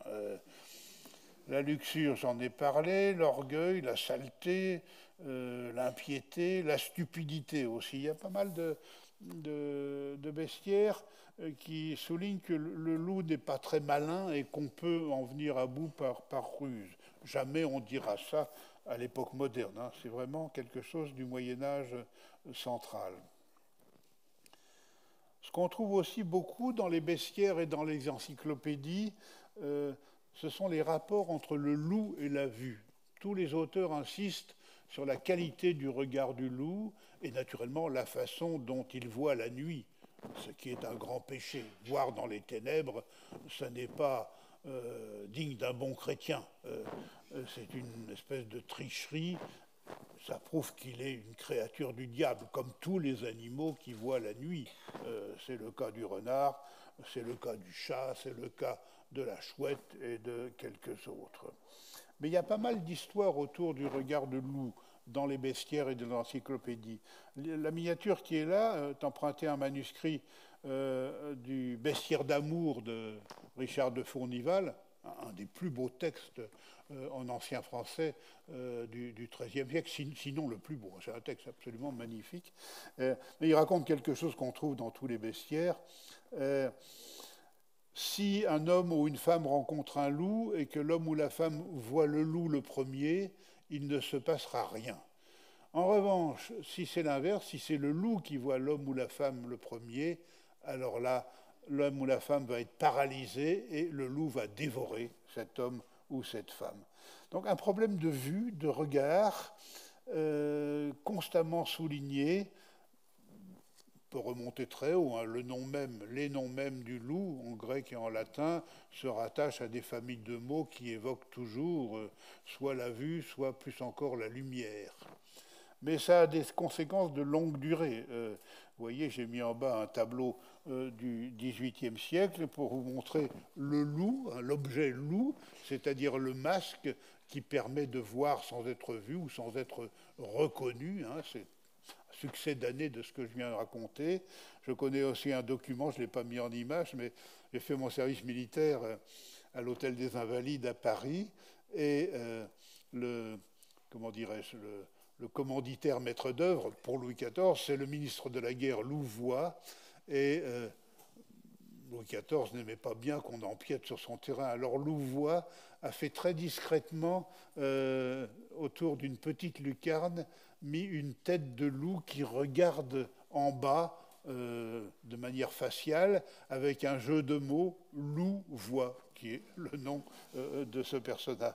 La luxure, j'en ai parlé, l'orgueil, la saleté, l'impiété, la stupidité aussi. Il y a pas mal de bestiaires qui soulignent que le loup n'est pas très malin et qu'on peut en venir à bout par ruse. Jamais on dira ça à l'époque moderne. Hein. C'est vraiment quelque chose du Moyen-Âge central. Ce qu'on trouve aussi beaucoup dans les bestiaires et dans les encyclopédies, ce sont les rapports entre le loup et la vue. Tous les auteurs insistent sur la qualité du regard du loup et naturellement la façon dont il voit la nuit, ce qui est un grand péché. Voir dans les ténèbres, ce n'est pas digne d'un bon chrétien. C'est une espèce de tricherie. Ça prouve qu'il est une créature du diable, comme tous les animaux qui voient la nuit. C'est le cas du renard, c'est le cas du chat, c'est le cas de la chouette et de quelques autres. Mais il y a pas mal d'histoires autour du regard de loup dans les bestiaires et de l'encyclopédie. La miniature qui est là est empruntée à un manuscrit du Bestiaire d'amour de Richard de Fournival, un des plus beaux textes en ancien français du XIIIe siècle, sinon le plus beau. C'est un texte absolument magnifique. Mais il raconte quelque chose qu'on trouve dans tous les bestiaires. Si un homme ou une femme rencontre un loup et que l'homme ou la femme voit le loup le premier, il ne se passera rien. En revanche, si c'est l'inverse, si c'est le loup qui voit l'homme ou la femme le premier, alors là, l'homme ou la femme va être paralysé et le loup va dévorer cet homme ou cette femme. Donc un problème de vue, de regard, constamment souligné, peut remonter très haut. Hein. Les noms mêmes du loup, en grec et en latin, se rattachent à des familles de mots qui évoquent toujours soit la vue, soit plus encore la lumière. Mais ça a des conséquences de longue durée. Vous voyez, j'ai mis en bas un tableau du XVIIIe siècle pour vous montrer le loup, hein, l'objet loup, c'est-à-dire le masque qui permet de voir sans être vu ou sans être reconnu. Hein, c'est un succès d'année de ce que je viens de raconter. Je connais aussi un document, je ne l'ai pas mis en image, mais j'ai fait mon service militaire à l'Hôtel des Invalides à Paris, et le commanditaire maître d'œuvre pour Louis XIV, c'est le ministre de la guerre Louvois, et Louis XIV n'aimait pas bien qu'on empiète sur son terrain. Alors Louvois a fait très discrètement, autour d'une petite lucarne, mis une tête de loup qui regarde en bas de manière faciale, avec un jeu de mots, Louvois, qui est le nom de ce personnage.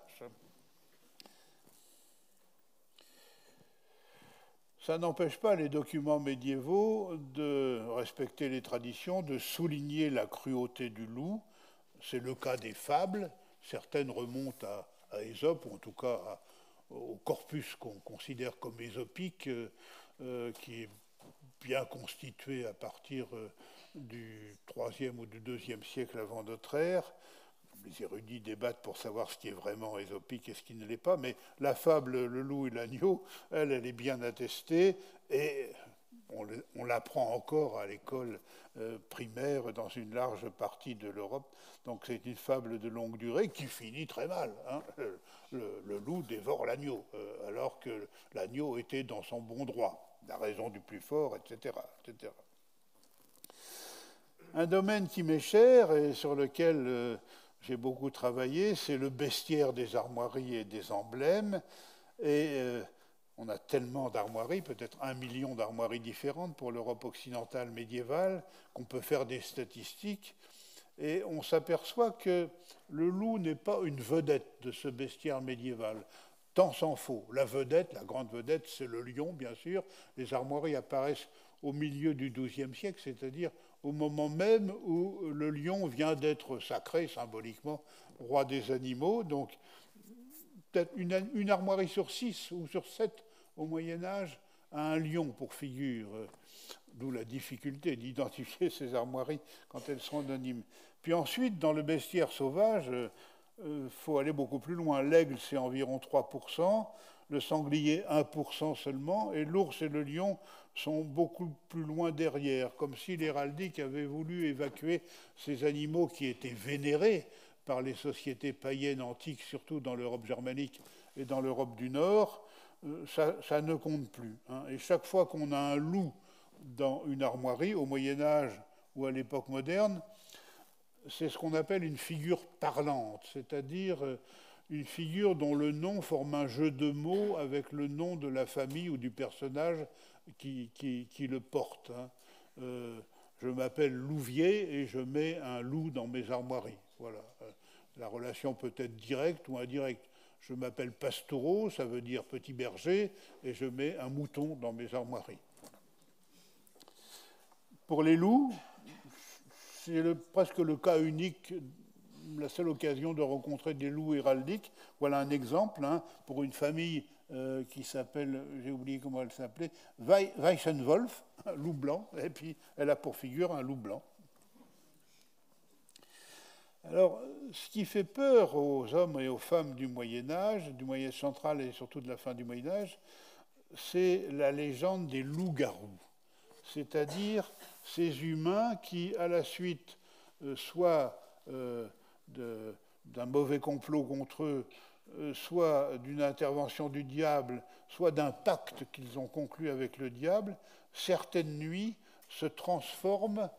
Ça n'empêche pas les documents médiévaux de respecter les traditions, de souligner la cruauté du loup. C'est le cas des fables. Certaines remontent à Ésope, ou en tout cas au corpus qu'on considère comme ésopique, qui est bien constitué à partir du IIIe ou du IIe siècle avant notre ère. Les érudits débattent pour savoir ce qui est vraiment ésopique et ce qui ne l'est pas, mais la fable Le loup et l'agneau, elle est bien attestée, et on l'apprend encore à l'école primaire dans une large partie de l'Europe. Donc c'est une fable de longue durée qui finit très mal. Hein. Le loup dévore l'agneau, alors que l'agneau était dans son bon droit, la raison du plus fort, etc., etc. Un domaine qui m'est cher et sur lequel j'ai beaucoup travaillé, c'est le bestiaire des armoiries et des emblèmes. Et on a tellement d'armoiries, peut-être 1 million d'armoiries différentes pour l'Europe occidentale médiévale, qu'on peut faire des statistiques. Et on s'aperçoit que le loup n'est pas une vedette de ce bestiaire médiéval. Tant s'en faut. La vedette, la grande vedette, c'est le lion, bien sûr. Les armoiries apparaissent au milieu du XIIe siècle, c'est-à-dire au moment même où le lion vient d'être sacré symboliquement roi des animaux. Donc peut-être une armoirie sur 6 ou sur 7 au Moyen-Âge a un lion pour figure, d'où la difficulté d'identifier ces armoiries quand elles sont anonymes. Puis ensuite, dans le bestiaire sauvage, faut aller beaucoup plus loin. L'aigle, c'est environ 3%, le sanglier 1% seulement, et l'ours et le lion sont beaucoup plus loin derrière, comme si l'héraldique avait voulu évacuer ces animaux qui étaient vénérés par les sociétés païennes antiques, surtout dans l'Europe germanique et dans l'Europe du Nord. Ça ne compte plus. Hein. Et chaque fois qu'on a un loup dans une armoirie, au Moyen-Âge ou à l'époque moderne, c'est ce qu'on appelle une figure parlante, c'est-à-dire une figure dont le nom forme un jeu de mots avec le nom de la famille ou du personnage qui le porte. Hein. Je m'appelle Louvier et je mets un loup dans mes armoiries. Voilà. La relation peut être directe ou indirecte. Je m'appelle Pastoureau, ça veut dire petit berger, et je mets un mouton dans mes armoiries. Pour les loups, c'est presque le cas unique, la seule occasion de rencontrer des loups héraldiques. Voilà un exemple hein, pour une famille qui s'appelle, j'ai oublié comment elle s'appelait, Weissenwolf, un loup blanc, et puis elle a pour figure un loup blanc. Alors, ce qui fait peur aux hommes et aux femmes du Moyen-Âge central et surtout de la fin du Moyen-Âge, c'est la légende des loups-garous, c'est-à-dire ces humains qui, à la suite soit d'un mauvais complot contre eux, soit d'une intervention du diable, soit d'un pacte qu'ils ont conclu avec le diable, certaines nuits se transforment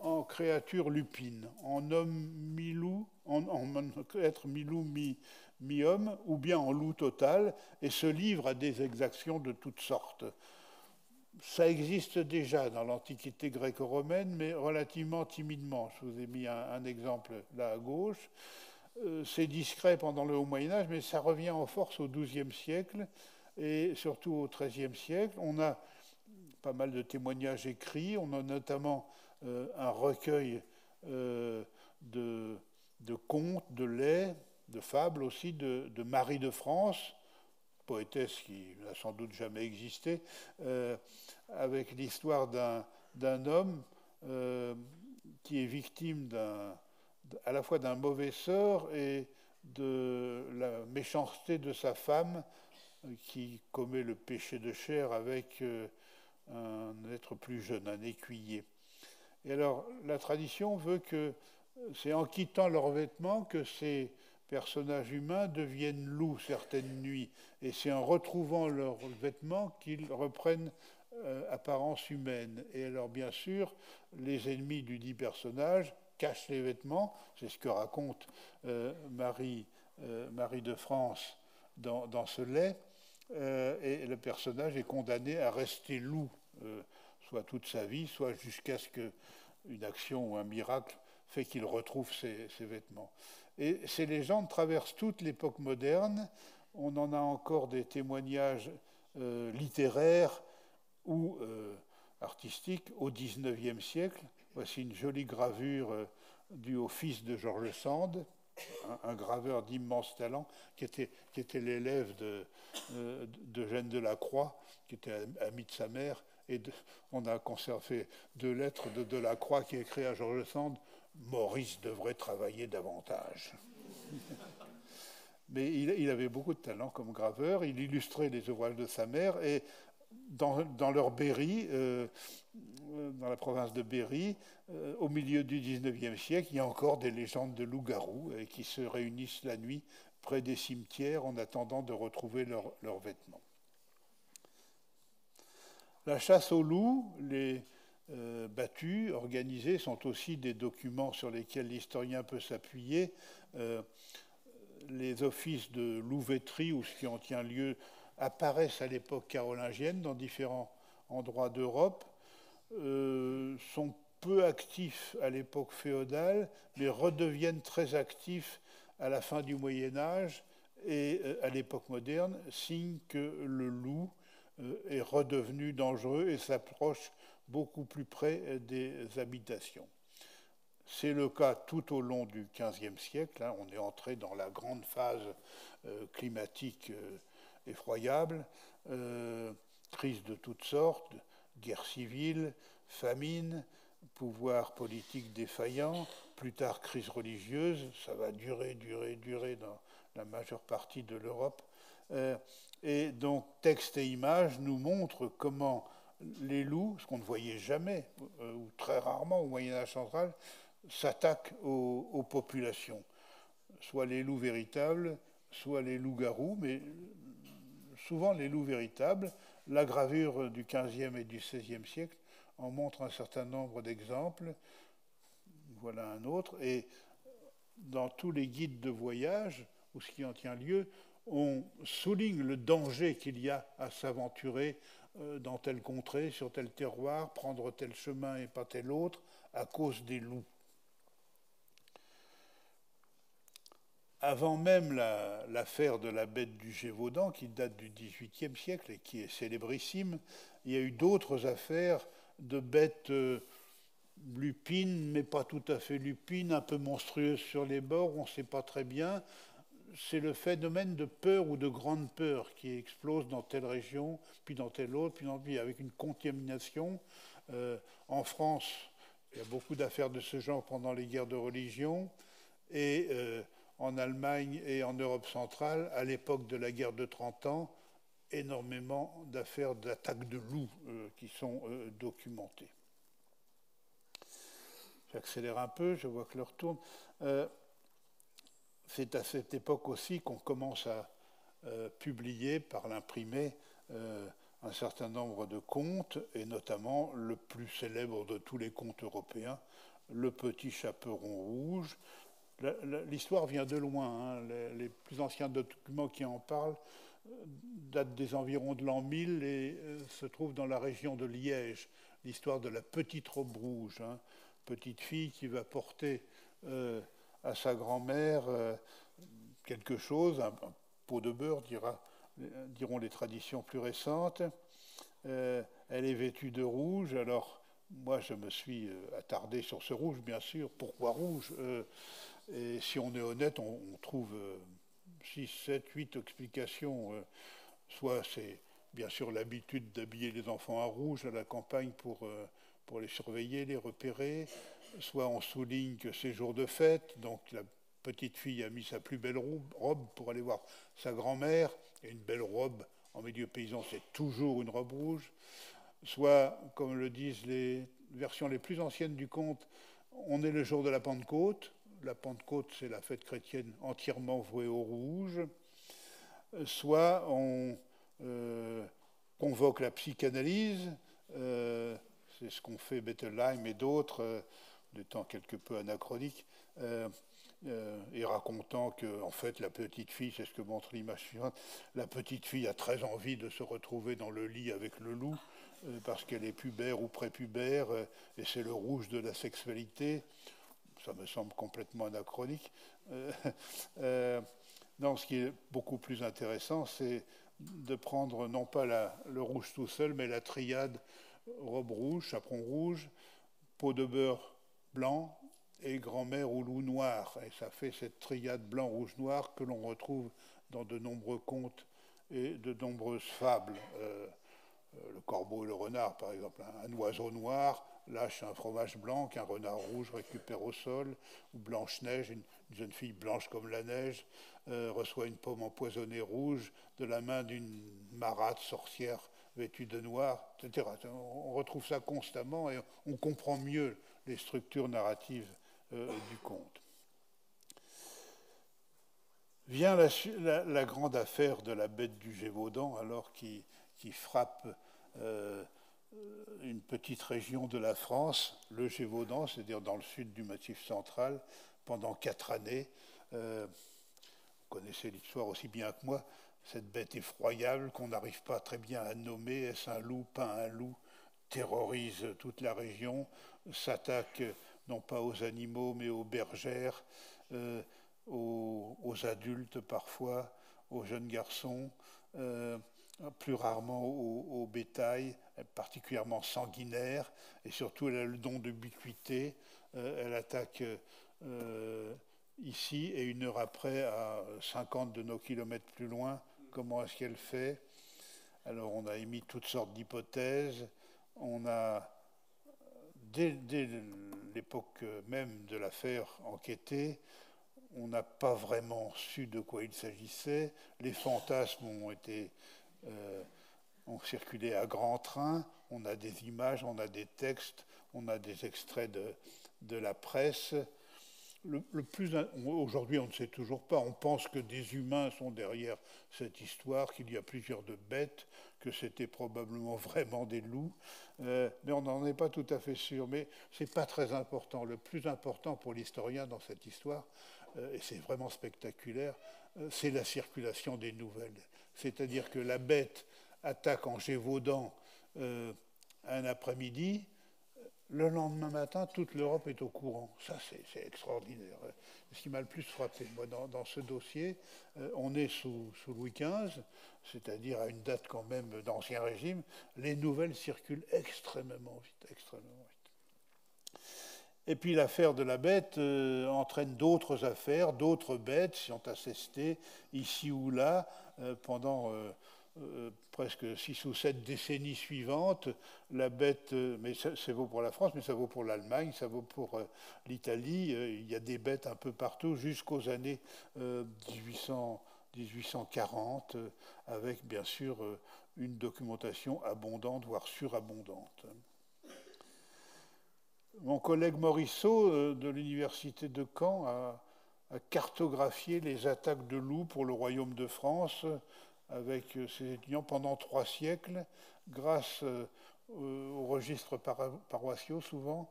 en créatures lupines, en homme mi-loup, en être mi-loup, mi-homme, ou bien en loup total, et se livrent à des exactions de toutes sortes. Ça existe déjà dans l'Antiquité gréco-romaine, mais relativement timidement. Je vous ai mis un exemple là à gauche. C'est discret pendant le Haut Moyen-Âge, mais ça revient en force au XIIe siècle et surtout au XIIIe siècle. On a pas mal de témoignages écrits. On a notamment un recueil de contes, de laits, de fables aussi de Marie de France, poétesse qui n'a sans doute jamais existé, avec l'histoire d'un homme qui est victime à la fois d'un mauvais sort et de la méchanceté de sa femme qui commet le péché de chair avec un être plus jeune, un écuyer. Et alors, la tradition veut que c'est en quittant leurs vêtements que ces personnages humains deviennent loups certaines nuits. Et c'est en retrouvant leurs vêtements qu'ils reprennent apparence humaine. Et alors, bien sûr, les ennemis du dit personnage cachent les vêtements. C'est ce que raconte Marie de France dans ce lait. Et le personnage est condamné à rester loup, soit toute sa vie, soit jusqu'à ce qu'une action ou un miracle fait qu'il retrouve ses vêtements. Et ces légendes traversent toute l'époque moderne. On en a encore des témoignages littéraires ou artistiques au XIXe siècle. Voici une jolie gravure due au fils de George Sand, un graveur d'immense talent, qui était l'élève d'Eugène Delacroix, qui était ami de sa mère. Et on a conservé 2 lettres de Delacroix qui écrit à George Sand « Maurice devrait travailler davantage ». Mais il avait beaucoup de talent comme graveur. Il illustrait les ouvrages de sa mère. Et dans leur Berry, dans la province de Berry, au milieu du XIXe siècle, il y a encore des légendes de loups-garous qui se réunissent la nuit près des cimetières en attendant de retrouver leurs vêtements. La chasse aux loups, les battues organisées sont aussi des documents sur lesquels l'historien peut s'appuyer. Les offices de louveterie, ou ce qui en tient lieu, apparaissent à l'époque carolingienne dans différents endroits d'Europe, sont peu actifs à l'époque féodale, mais redeviennent très actifs à la fin du Moyen-Âge et à l'époque moderne, signe que le loup est redevenu dangereux et s'approche beaucoup plus près des habitations. C'est le cas tout au long du XVe siècle. Hein. On est entré dans la grande phase climatique effroyable, crise de toutes sortes, guerre civile, famine, pouvoir politique défaillant, plus tard crise religieuse. Ça va durer dans la majeure partie de l'Europe. Et donc texte et images nous montrent comment les loups, ce qu'on ne voyait jamais, ou très rarement au Moyen-Âge central, s'attaquent aux populations. Soit les loups véritables, soit les loups-garous, mais souvent les loups véritables. La gravure du XVe et du XVIe siècle en montre un certain nombre d'exemples. Voilà un autre. Et dans tous les guides de voyage, où ce qui en tient lieu, on souligne le danger qu'il y a à s'aventurer dans telle contrée, sur tel terroir, prendre tel chemin et pas tel autre, à cause des loups. Avant même l'affaire de la bête du Gévaudan, qui date du XVIIIe siècle et qui est célébrissime, il y a eu d'autres affaires de bêtes lupines, mais pas tout à fait lupines, un peu monstrueuses sur les bords, on ne sait pas très bien. C'est le phénomène de peur ou de grande peur qui explose dans telle région, puis dans telle autre, puis dans telle, avec une contamination. En France, il y a beaucoup d'affaires de ce genre pendant les guerres de religion, et en Allemagne et en Europe centrale, à l'époque de la guerre de 30 ans, énormément d'affaires d'attaques de loups qui sont documentées. J'accélère un peu, je vois que l'heure tourne. C'est à cette époque aussi qu'on commence à publier par l'imprimé un certain nombre de contes, et notamment le plus célèbre de tous les contes européens, Le Petit Chaperon Rouge. L'histoire vient de loin. Hein. Les plus anciens documents qui en parlent datent des environs de l'an 1000 et se trouvent dans la région de Liège. L'histoire de la petite robe rouge, hein. Petite fille qui va porter à sa grand-mère quelque chose, un pot de beurre, diront les traditions plus récentes. Elle est vêtue de rouge. Alors, moi, je me suis attardé sur ce rouge, bien sûr. Pourquoi rouge ? Et si on est honnête, on trouve 6, 7, 8 explications. Soit c'est bien sûr l'habitude d'habiller les enfants à rouge à la campagne pour les surveiller, les repérer. Soit on souligne que c'est jour de fête, donc la petite fille a mis sa plus belle robe pour aller voir sa grand-mère. Et une belle robe en milieu paysan, c'est toujours une robe rouge. Soit, comme le disent les versions les plus anciennes du conte, on est le jour de la Pentecôte. La Pentecôte, c'est la fête chrétienne entièrement vouée au rouge. Soit on convoque la psychanalyse, c'est ce qu'ont fait Bettelheim et d'autres, de temps quelque peu anachronique, et racontant que, en fait, la petite fille, c'est ce que montre l'image suivante, la petite fille a très envie de se retrouver dans le lit avec le loup, parce qu'elle est pubère ou prépubère, et c'est le rouge de la sexualité. Ça me semble complètement anachronique. Non, ce qui est beaucoup plus intéressant, c'est de prendre non pas le rouge tout seul, mais la triade robe rouge, chaperon rouge, pot de beurre blanc et grand-mère ou loup noir. Et ça fait cette triade blanc-rouge-noir que l'on retrouve dans de nombreux contes et de nombreuses fables. Le corbeau et le renard, par exemple. Un oiseau noir lâche un fromage blanc qu'un renard rouge récupère au sol, ou Blanche-Neige, une jeune fille blanche comme la neige, reçoit une pomme empoisonnée rouge de la main d'une marâtre sorcière vêtue de noir, etc. On retrouve ça constamment et on comprend mieux les structures narratives du conte. Vient la grande affaire de la bête du Gévaudan, alors qui frappe une petite région de la France, le Gévaudan, c'est-à-dire dans le sud du Massif central, pendant 4 années. Vous connaissez l'histoire aussi bien que moi, cette bête effroyable qu'on n'arrive pas très bien à nommer, est-ce un loup, pas un loup, terrorise toute la région, s'attaque non pas aux animaux mais aux bergères, aux adultes parfois, aux jeunes garçons, plus rarement au bétail, particulièrement sanguinaire, et surtout elle a le don d'ubiquité. Elle attaque ici, et une heure après, à 50 de nos kilomètres plus loin. Comment est-ce qu'elle fait? Alors on a émis toutes sortes d'hypothèses. On a, dès l'époque même de l'affaire, enquêté. On n'a pas vraiment su de quoi il s'agissait. Les fantasmes ont circulé à grand train. On a des images, on a des textes, on a des extraits de la presse. Aujourd'hui, on ne sait toujours pas. On pense que des humains sont derrière cette histoire, qu'il y a plusieurs de bêtes, que c'était probablement vraiment des loups. Mais on n'en est pas tout à fait sûr. Mais ce n'est pas très important. Le plus important pour l'historien dans cette histoire, et c'est vraiment spectaculaire, c'est la circulation des nouvelles. C'est-à-dire que la bête attaque en Gévaudan un après-midi. Le lendemain matin, toute l'Europe est au courant. Ça, c'est extraordinaire. Ce qui m'a le plus frappé, moi, dans ce dossier, on est sous Louis XV, c'est-à-dire à une date quand même d'Ancien Régime. Les nouvelles circulent extrêmement vite, extrêmement vite. Et puis l'affaire de la bête entraîne d'autres affaires, d'autres bêtes sont assestées ici ou là pendant presque 6 ou 7 décennies suivantes. La bête, mais ça vaut pour la France, mais ça vaut pour l'Allemagne, ça vaut pour l'Italie. Il y a des bêtes un peu partout jusqu'aux années 1840, avec bien sûr une documentation abondante, voire surabondante. Mon collègue Morisseau de l'université de Caen a cartographié les attaques de loups pour le Royaume de France avec ses étudiants pendant 3 siècles, grâce aux registres paroissiaux souvent.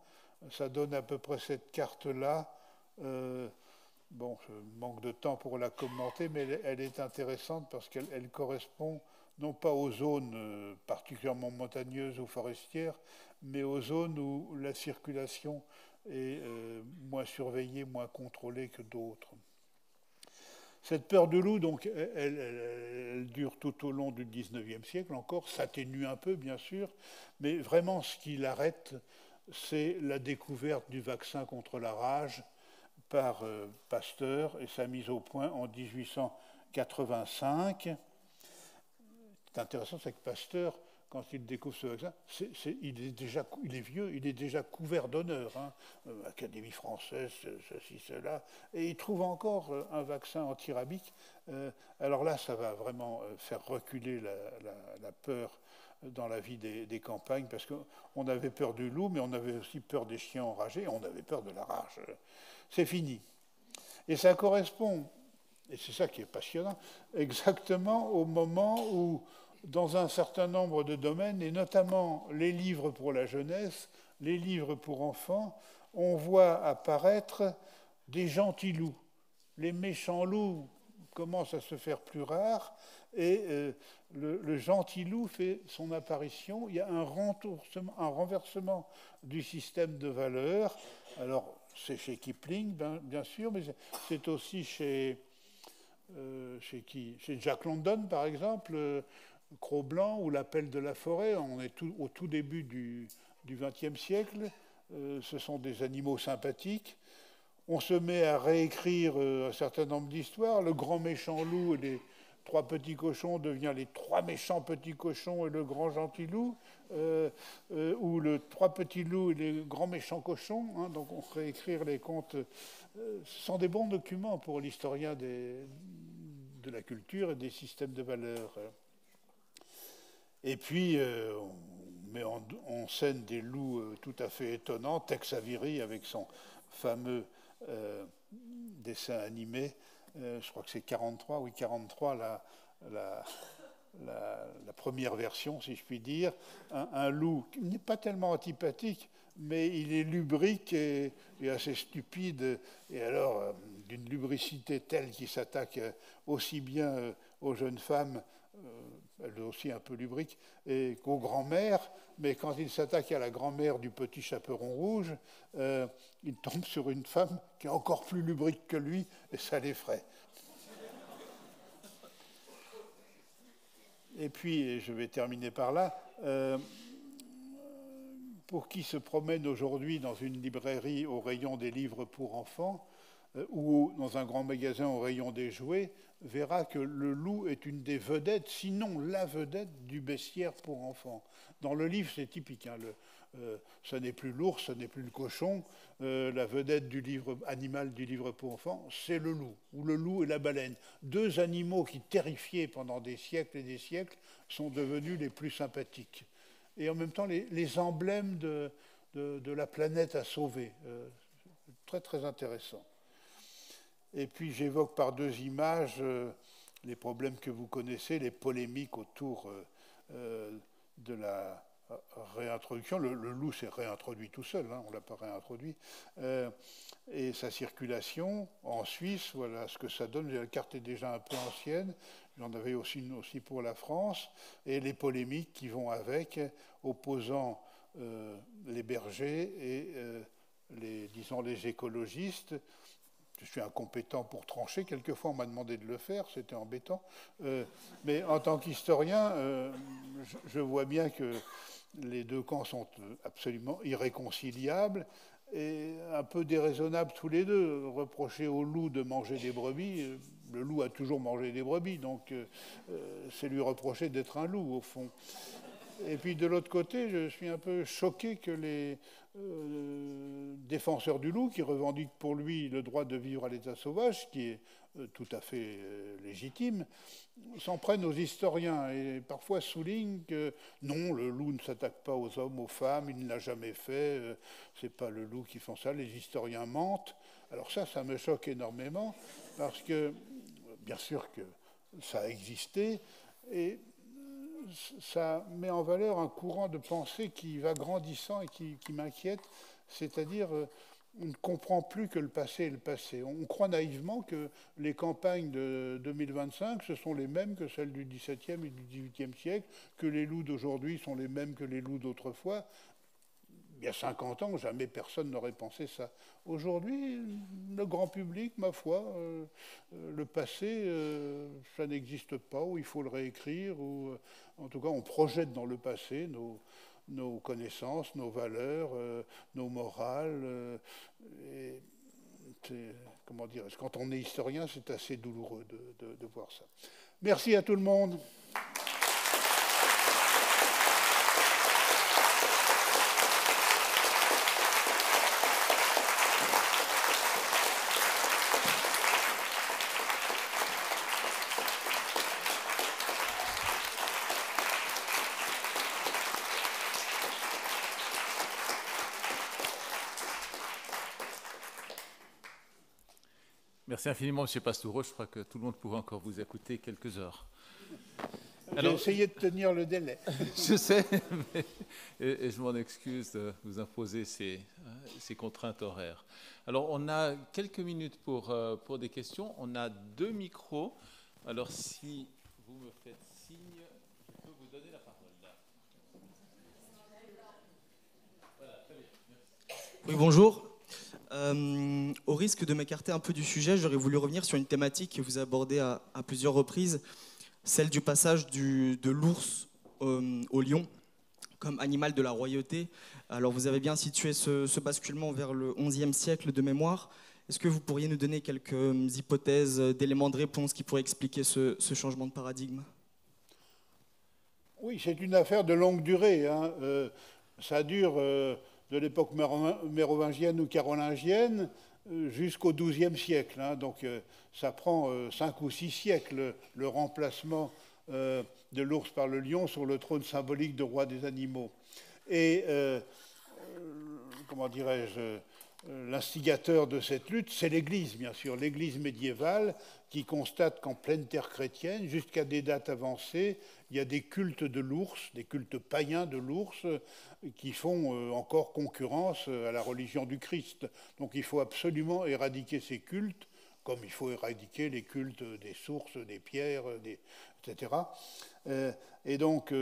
Ça donne à peu près cette carte-là. Bon, je manque de temps pour la commenter, mais elle est intéressante parce qu'elle correspond non pas aux zones particulièrement montagneuses ou forestières, mais aux zones où la circulation est moins surveillée, moins contrôlée que d'autres. Cette peur de loup, donc, elle dure tout au long du XIXe siècle encore, s'atténue un peu, bien sûr, mais vraiment ce qui l'arrête, c'est la découverte du vaccin contre la rage par Pasteur et sa mise au point en 1885. C'est intéressant, c'est que Pasteur, quand il découvre ce vaccin, il est vieux, il est déjà couvert d'honneur, hein, Académie française, ceci, cela, et il trouve encore un vaccin anti-rabique. Alors là, ça va vraiment faire reculer la peur dans la vie des campagnes, parce qu'on avait peur du loup, mais on avait aussi peur des chiens enragés, on avait peur de la rage. C'est fini. Et ça correspond, et c'est ça qui est passionnant, exactement au moment où, dans un certain nombre de domaines, et notamment les livres pour la jeunesse, les livres pour enfants, on voit apparaître des gentils loups. Les méchants loups commencent à se faire plus rares, et le gentil loup fait son apparition. Il y a un renversement du système de valeurs. Alors, c'est chez Kipling, bien sûr, mais c'est aussi chez Jack London, par exemple, Cro-Blanc ou L'Appel de la forêt. On est au tout début du XXe siècle. Ce sont des animaux sympathiques. On se met à réécrire un certain nombre d'histoires. Le grand méchant loup et les 3 petits cochons devient les 3 méchants petits cochons et le grand gentil loup, ou le 3 petits loups et les grands méchants cochons. Hein, donc on réécrire les contes. Ce sont des bons documents pour l'historien de la culture et des systèmes de valeurs. Et puis, on met en scène des loups tout à fait étonnants. Tex Avery, avec son fameux dessin animé, je crois que c'est 43, oui, 43, la première version, si je puis dire. Un loup qui n'est pas tellement antipathique, mais il est lubrique et assez stupide, et alors d'une lubricité telle qu'il s'attaque aussi bien aux jeunes femmes, elle est aussi un peu lubrique, et qu'aux grands-mères, mais quand il s'attaque à la grand-mère du petit chaperon rouge, il tombe sur une femme qui est encore plus lubrique que lui, et ça l'effraie. Et puis, et je vais terminer par là, pour qui se promène aujourd'hui dans une librairie au rayon des livres pour enfants ou dans un grand magasin au rayon des jouets, verra que le loup est une des vedettes, sinon la vedette du bestiaire pour enfants. Dans le livre, c'est typique. Hein, ce n'est plus l'ours, ce n'est plus le cochon. La vedette du livre animal du livre pour enfants, c'est le loup, ou le loup et la baleine. Deux animaux qui terrifiaient pendant des siècles et des siècles sont devenus les plus sympathiques. Et en même temps, les emblèmes de la planète à sauver. Très, très intéressant. Et puis j'évoque par deux images les problèmes que vous connaissez, les polémiques autour de la réintroduction. Le loup s'est réintroduit tout seul, hein, on ne l'a pas réintroduit. Et sa circulation en Suisse, voilà ce que ça donne. La carte est déjà un peu ancienne, j'en avais aussi pour la France, et les polémiques qui vont avec, opposant les bergers et les écologistes. Je suis incompétent pour trancher. Quelquefois, on m'a demandé de le faire, c'était embêtant. Mais en tant qu'historien, je vois bien que les deux camps sont absolument irréconciliables et un peu déraisonnables tous les deux. Reprocher au loup de manger des brebis, le loup a toujours mangé des brebis, donc c'est lui reprocher d'être un loup, au fond. Et puis de l'autre côté, je suis un peu choqué que les défenseurs du loup, qui revendiquent pour lui le droit de vivre à l'état sauvage, qui est tout à fait légitime, s'en prennent aux historiens et parfois soulignent que non, le loup ne s'attaque pas aux hommes, aux femmes, il ne l'a jamais fait, c'est pas le loup qui fait ça, les historiens mentent. Alors ça me choque énormément, parce que bien sûr que ça a existé, et ça met en valeur un courant de pensée qui va grandissant et qui m'inquiète, c'est-à-dire on ne comprend plus que le passé est le passé. On croit naïvement que les campagnes de 2025, ce sont les mêmes que celles du XVIIe et du XVIIIe siècle, que les loups d'aujourd'hui sont les mêmes que les loups d'autrefois. Il y a 50 ans, jamais personne n'aurait pensé ça. Aujourd'hui, le grand public, ma foi, le passé, ça n'existe pas, ou il faut le réécrire, ou en tout cas, on projette dans le passé nos connaissances, nos valeurs, nos morales. Et comment dire, quand on est historien, c'est assez douloureux de voir ça. Merci à tout le monde. Merci infiniment, M. Pastoureau. Je crois que tout le monde pourrait encore vous écouter quelques heures. J'ai essayé de tenir le délai. Je sais, et je m'en excuse de vous imposer ces contraintes horaires. Alors, on a quelques minutes pour des questions. On a 2 micros. Alors, si vous me faites signe, je peux vous donner la parole. Voilà, très bien. Merci. Oui, bonjour. Au risque de m'écarter un peu du sujet, j'aurais voulu revenir sur une thématique que vous abordez à plusieurs reprises, celle du passage de l'ours au lion comme animal de la royauté. Alors vous avez bien situé ce basculement vers le XIe siècle de mémoire. Est-ce que vous pourriez nous donner quelques hypothèses d'éléments de réponse qui pourraient expliquer ce changement de paradigme? Oui, c'est une affaire de longue durée, hein. Ça dure de l'époque mérovingienne ou carolingienne jusqu'au XIIe siècle. Hein. Donc ça prend 5 ou 6 siècles, le remplacement de l'ours par le lion sur le trône symbolique de roi des animaux. Et, comment dirais-je, l'instigateur de cette lutte, c'est l'Église, bien sûr, l'Église médiévale, qui constate qu'en pleine terre chrétienne, jusqu'à des dates avancées, il y a des cultes de l'ours, des cultes païens de l'ours, qui font encore concurrence à la religion du Christ. Donc il faut absolument éradiquer ces cultes, comme il faut éradiquer les cultes des sources, des pierres, etc. Et donc,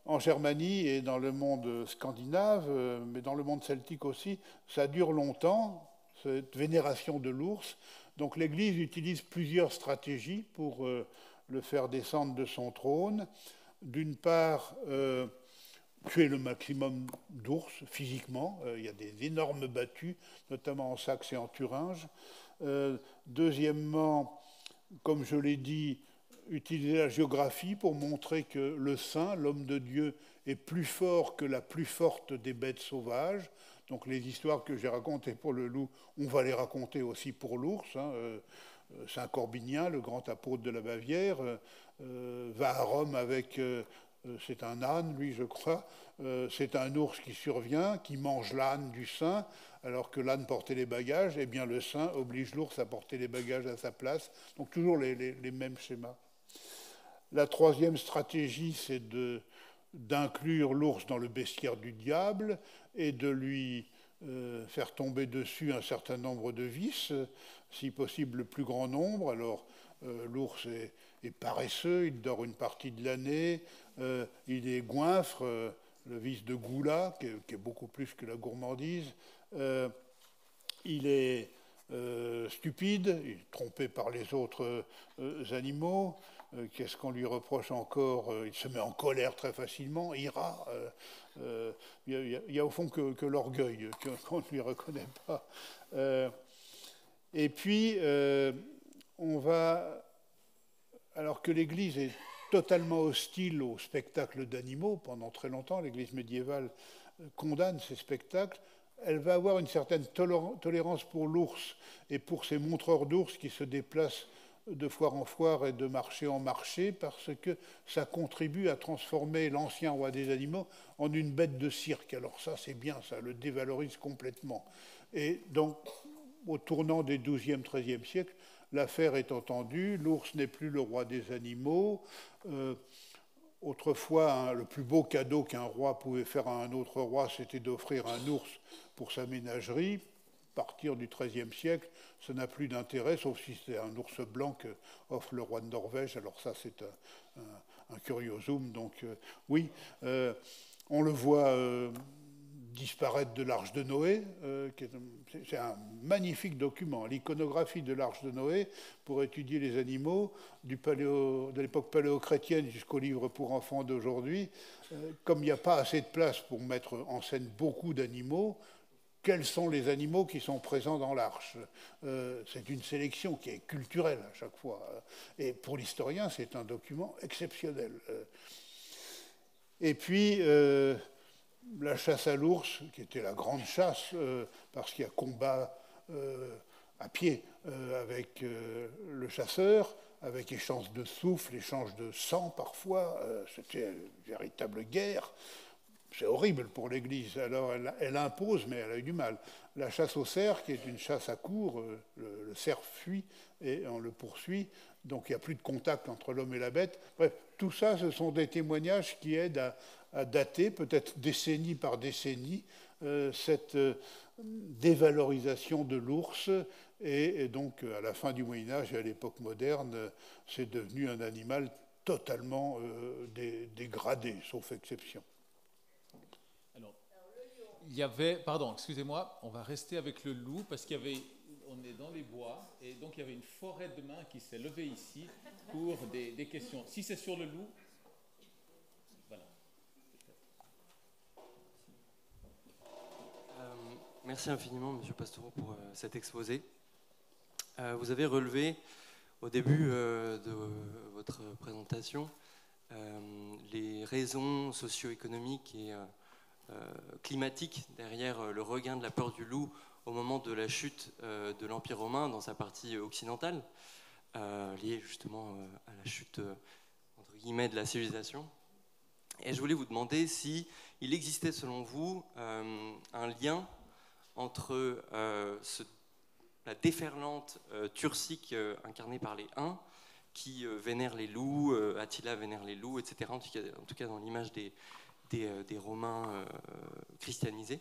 en Germanie et dans le monde scandinave, mais dans le monde celtique aussi, ça dure longtemps, cette vénération de l'ours. Donc l'Église utilise plusieurs stratégies pour le faire descendre de son trône. d'une part, tuer le maximum d'ours physiquement. Il y a des énormes battues, notamment en Saxe et en Thuringe. Deuxièmement, comme je l'ai dit, utiliser la géographie pour montrer que le saint, l'homme de Dieu, est plus fort que la plus forte des bêtes sauvages. Donc les histoires que j'ai racontées pour le loup, on va les raconter aussi pour l'ours. Saint Corbinien, le grand apôtre de la Bavière, va à Rome avec... c'est un âne, lui, je crois. C'est un ours qui survient, qui mange l'âne du saint, alors que l'âne portait les bagages. Eh bien, le saint oblige l'ours à porter les bagages à sa place. Donc, toujours les mêmes schémas. La troisième stratégie, c'est d'inclure l'ours dans le bestiaire du diable et de lui faire tomber dessus un certain nombre de vices, si possible le plus grand nombre. Alors, l'ours est paresseux, il dort une partie de l'année, il est goinfre, le vice de Goula, qui est beaucoup plus que la gourmandise. Il est stupide, il est trompé par les autres animaux. Qu'est-ce qu'on lui reproche encore? Il se met en colère très facilement, ira. Il y a au fond que l'orgueil qu'on ne lui reconnaît pas. Et puis, on va... Alors que l'Église est totalement hostile au spectacle d'animaux, pendant très longtemps, l'Église médiévale condamne ces spectacles, elle va avoir une certaine tolérance pour l'ours et pour ces montreurs d'ours qui se déplacent de foire en foire et de marché en marché, parce que ça contribue à transformer l'ancien roi des animaux en une bête de cirque. Alors ça, c'est bien, ça le dévalorise complètement. Et donc, au tournant des XIIe, XIIIe siècles, l'affaire est entendue, l'ours n'est plus le roi des animaux. Autrefois, le plus beau cadeau qu'un roi pouvait faire à un autre roi, c'était d'offrir un ours pour sa ménagerie. À partir du XIIIe siècle, ça n'a plus d'intérêt, sauf si c'est un ours blanc qu'offre le roi de Norvège. Alors ça, c'est un curiosum. Donc oui, on le voit disparaître de l'Arche de Noé. C'est un magnifique document, l'iconographie de l'Arche de Noé, pour étudier les animaux de l'époque paléochrétienne jusqu'au livre pour enfants d'aujourd'hui. Comme il n'y a pas assez de place pour mettre en scène beaucoup d'animaux, quels sont les animaux qui sont présents dans l'arche? C'est une sélection qui est culturelle à chaque fois. Et pour l'historien, c'est un document exceptionnel. Et puis, la chasse à l'ours, qui était la grande chasse, parce qu'il y a combat à pied avec le chasseur, avec échange de souffle, échange de sang parfois. C'était une véritable guerre. C'est horrible pour l'Église. Alors elle impose, mais elle a eu du mal. La chasse au cerf, qui est une chasse à court, le cerf fuit et on le poursuit, donc il n'y a plus de contact entre l'homme et la bête. Bref, tout ça, ce sont des témoignages qui aident à dater, peut-être décennie par décennie, cette dévalorisation de l'ours. Et donc, à la fin du Moyen-Âge et à l'époque moderne, c'est devenu un animal totalement dégradé, sauf exception. Il y avait, pardon, excusez-moi, on va rester avec le loup parce qu'il y avait, on est dans les bois et donc il y avait une forêt de mains qui s'est levée ici pour des questions. Si c'est sur le loup, voilà. Merci infiniment, Monsieur Pastoreau, pour cet exposé. Vous avez relevé au début de votre présentation les raisons socio-économiques et climatique derrière le regain de la peur du loup au moment de la chute de l'Empire romain dans sa partie occidentale, liée justement à la chute entre guillemets de la civilisation. Et je voulais vous demander si il existait selon vous un lien entre la déferlante turcique incarnée par les Huns qui vénèrent les loups, Attila vénère les loups, etc. En tout cas dans l'image des Romains christianisés,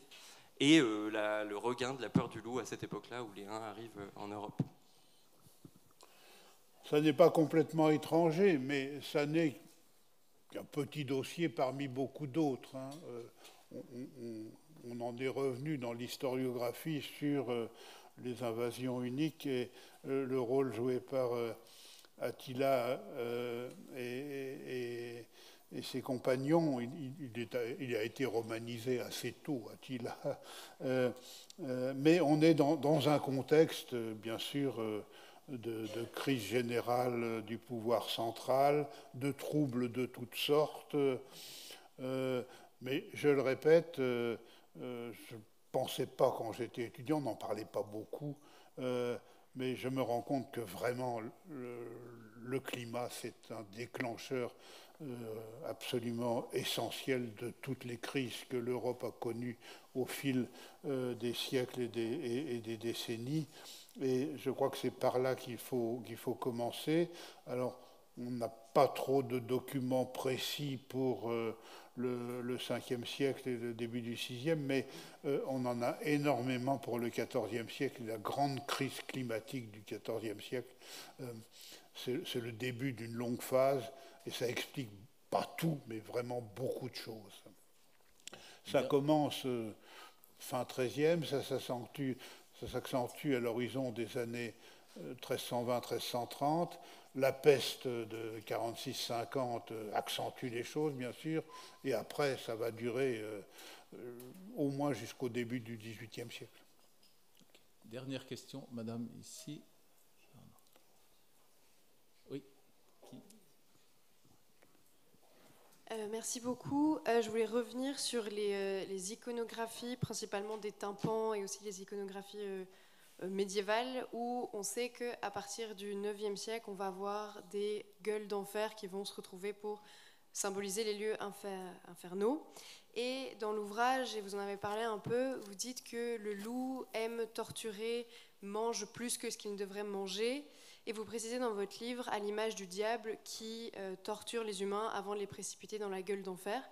et le regain de la peur du loup à cette époque-là où les Huns arrivent en Europe. Ça n'est pas complètement étranger, mais ça n'est qu'un petit dossier parmi beaucoup d'autres. On en est revenu dans l'historiographie sur les invasions uniques et le rôle joué par Attila ses compagnons. Il a été romanisé assez tôt, Attila. Mais on est dans un contexte, bien sûr, de crise générale du pouvoir central, de troubles de toutes sortes. Mais je le répète, je ne pensais pas quand j'étais étudiant, on n'en parlait pas beaucoup, mais je me rends compte que vraiment le climat, c'est un déclencheur absolument essentiel de toutes les crises que l'Europe a connues au fil des siècles et des décennies. Et je crois que c'est par là qu'il faut commencer. Alors, on n'a pas trop de documents précis pour le 5e siècle et le début du 6e, mais on en a énormément pour le 14e siècle. La grande crise climatique du 14e siècle, c'est le début d'une longue phase, et ça explique pas tout, mais vraiment beaucoup de choses. Ça commence fin 13e, ça s'accentue à l'horizon des années 1320-1330. La peste de 46-50 accentue les choses, bien sûr, et après, ça va durer au moins jusqu'au début du XVIIIe siècle. Dernière question, madame, ici. Oui. Merci beaucoup. Je voulais revenir sur les iconographies, principalement des tympans et aussi les iconographies médiévale, où on sait qu'à partir du 9e siècle, on va avoir des gueules d'enfer qui vont se retrouver pour symboliser les lieux infernaux. Et dans l'ouvrage, et vous en avez parlé un peu, vous dites que le loup aime torturer, mange plus que ce qu'il ne devrait manger. Et vous précisez dans votre livre, à l'image du diable qui torture les humains avant de les précipiter dans la gueule d'enfer.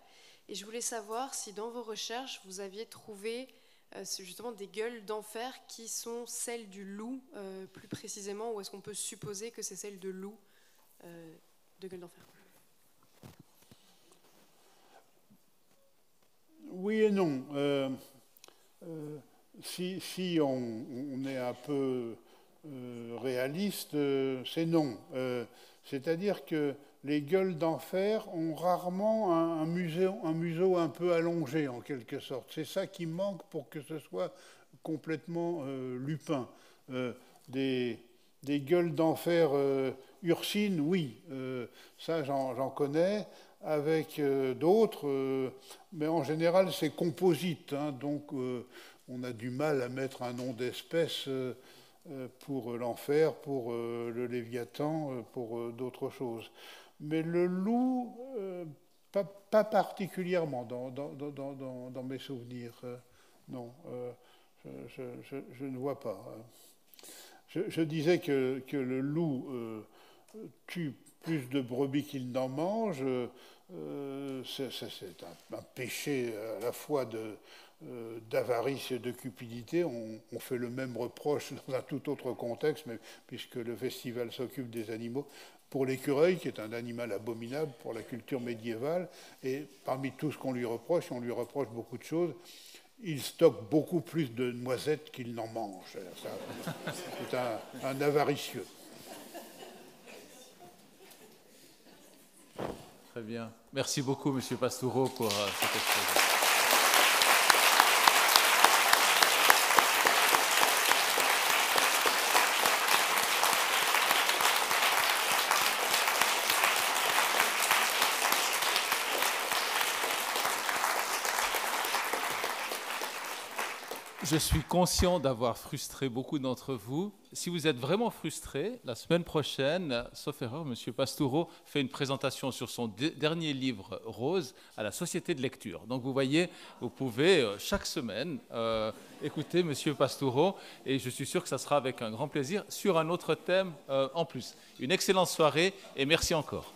Et je voulais savoir si dans vos recherches, vous aviez trouvé justement des gueules d'enfer qui sont celles du loup, plus précisément, ou est-ce qu'on peut supposer que c'est celle de loup de gueule d'enfer? Oui et non. Si on est un peu réaliste, c'est non. C'est-à-dire que les gueules d'enfer ont rarement un museau un peu allongé, en quelque sorte. C'est ça qui manque pour que ce soit complètement lupin. Des gueules d'enfer ursines, oui, ça j'en connais, avec d'autres, mais en général c'est composite, hein, donc on a du mal à mettre un nom d'espèce pour l'enfer, pour le Léviathan, pour d'autres choses. Mais le loup, pas particulièrement dans mes souvenirs. Non, je ne vois pas. Je disais que le loup tue plus de brebis qu'il n'en mange. C'est un péché à la fois d'avarice et de cupidité. On fait le même reproche dans un tout autre contexte, mais puisque le festival s'occupe des animaux, pour l'écureuil, qui est un animal abominable pour la culture médiévale, et parmi tout ce qu'on lui reproche, on lui reproche beaucoup de choses. Il stocke beaucoup plus de noisettes qu'il n'en mange. C'est un avaricieux. Très bien. Merci beaucoup, Monsieur Pastoureau, pour cette exposition. Je suis conscient d'avoir frustré beaucoup d'entre vous. Si vous êtes vraiment frustrés, la semaine prochaine, sauf erreur, M. Pastoureau fait une présentation sur son dernier livre, Rose, à la Société de lecture. Donc vous voyez, vous pouvez chaque semaine écouter M. Pastoureau, et je suis sûr que ça sera avec un grand plaisir sur un autre thème en plus. Une excellente soirée et merci encore.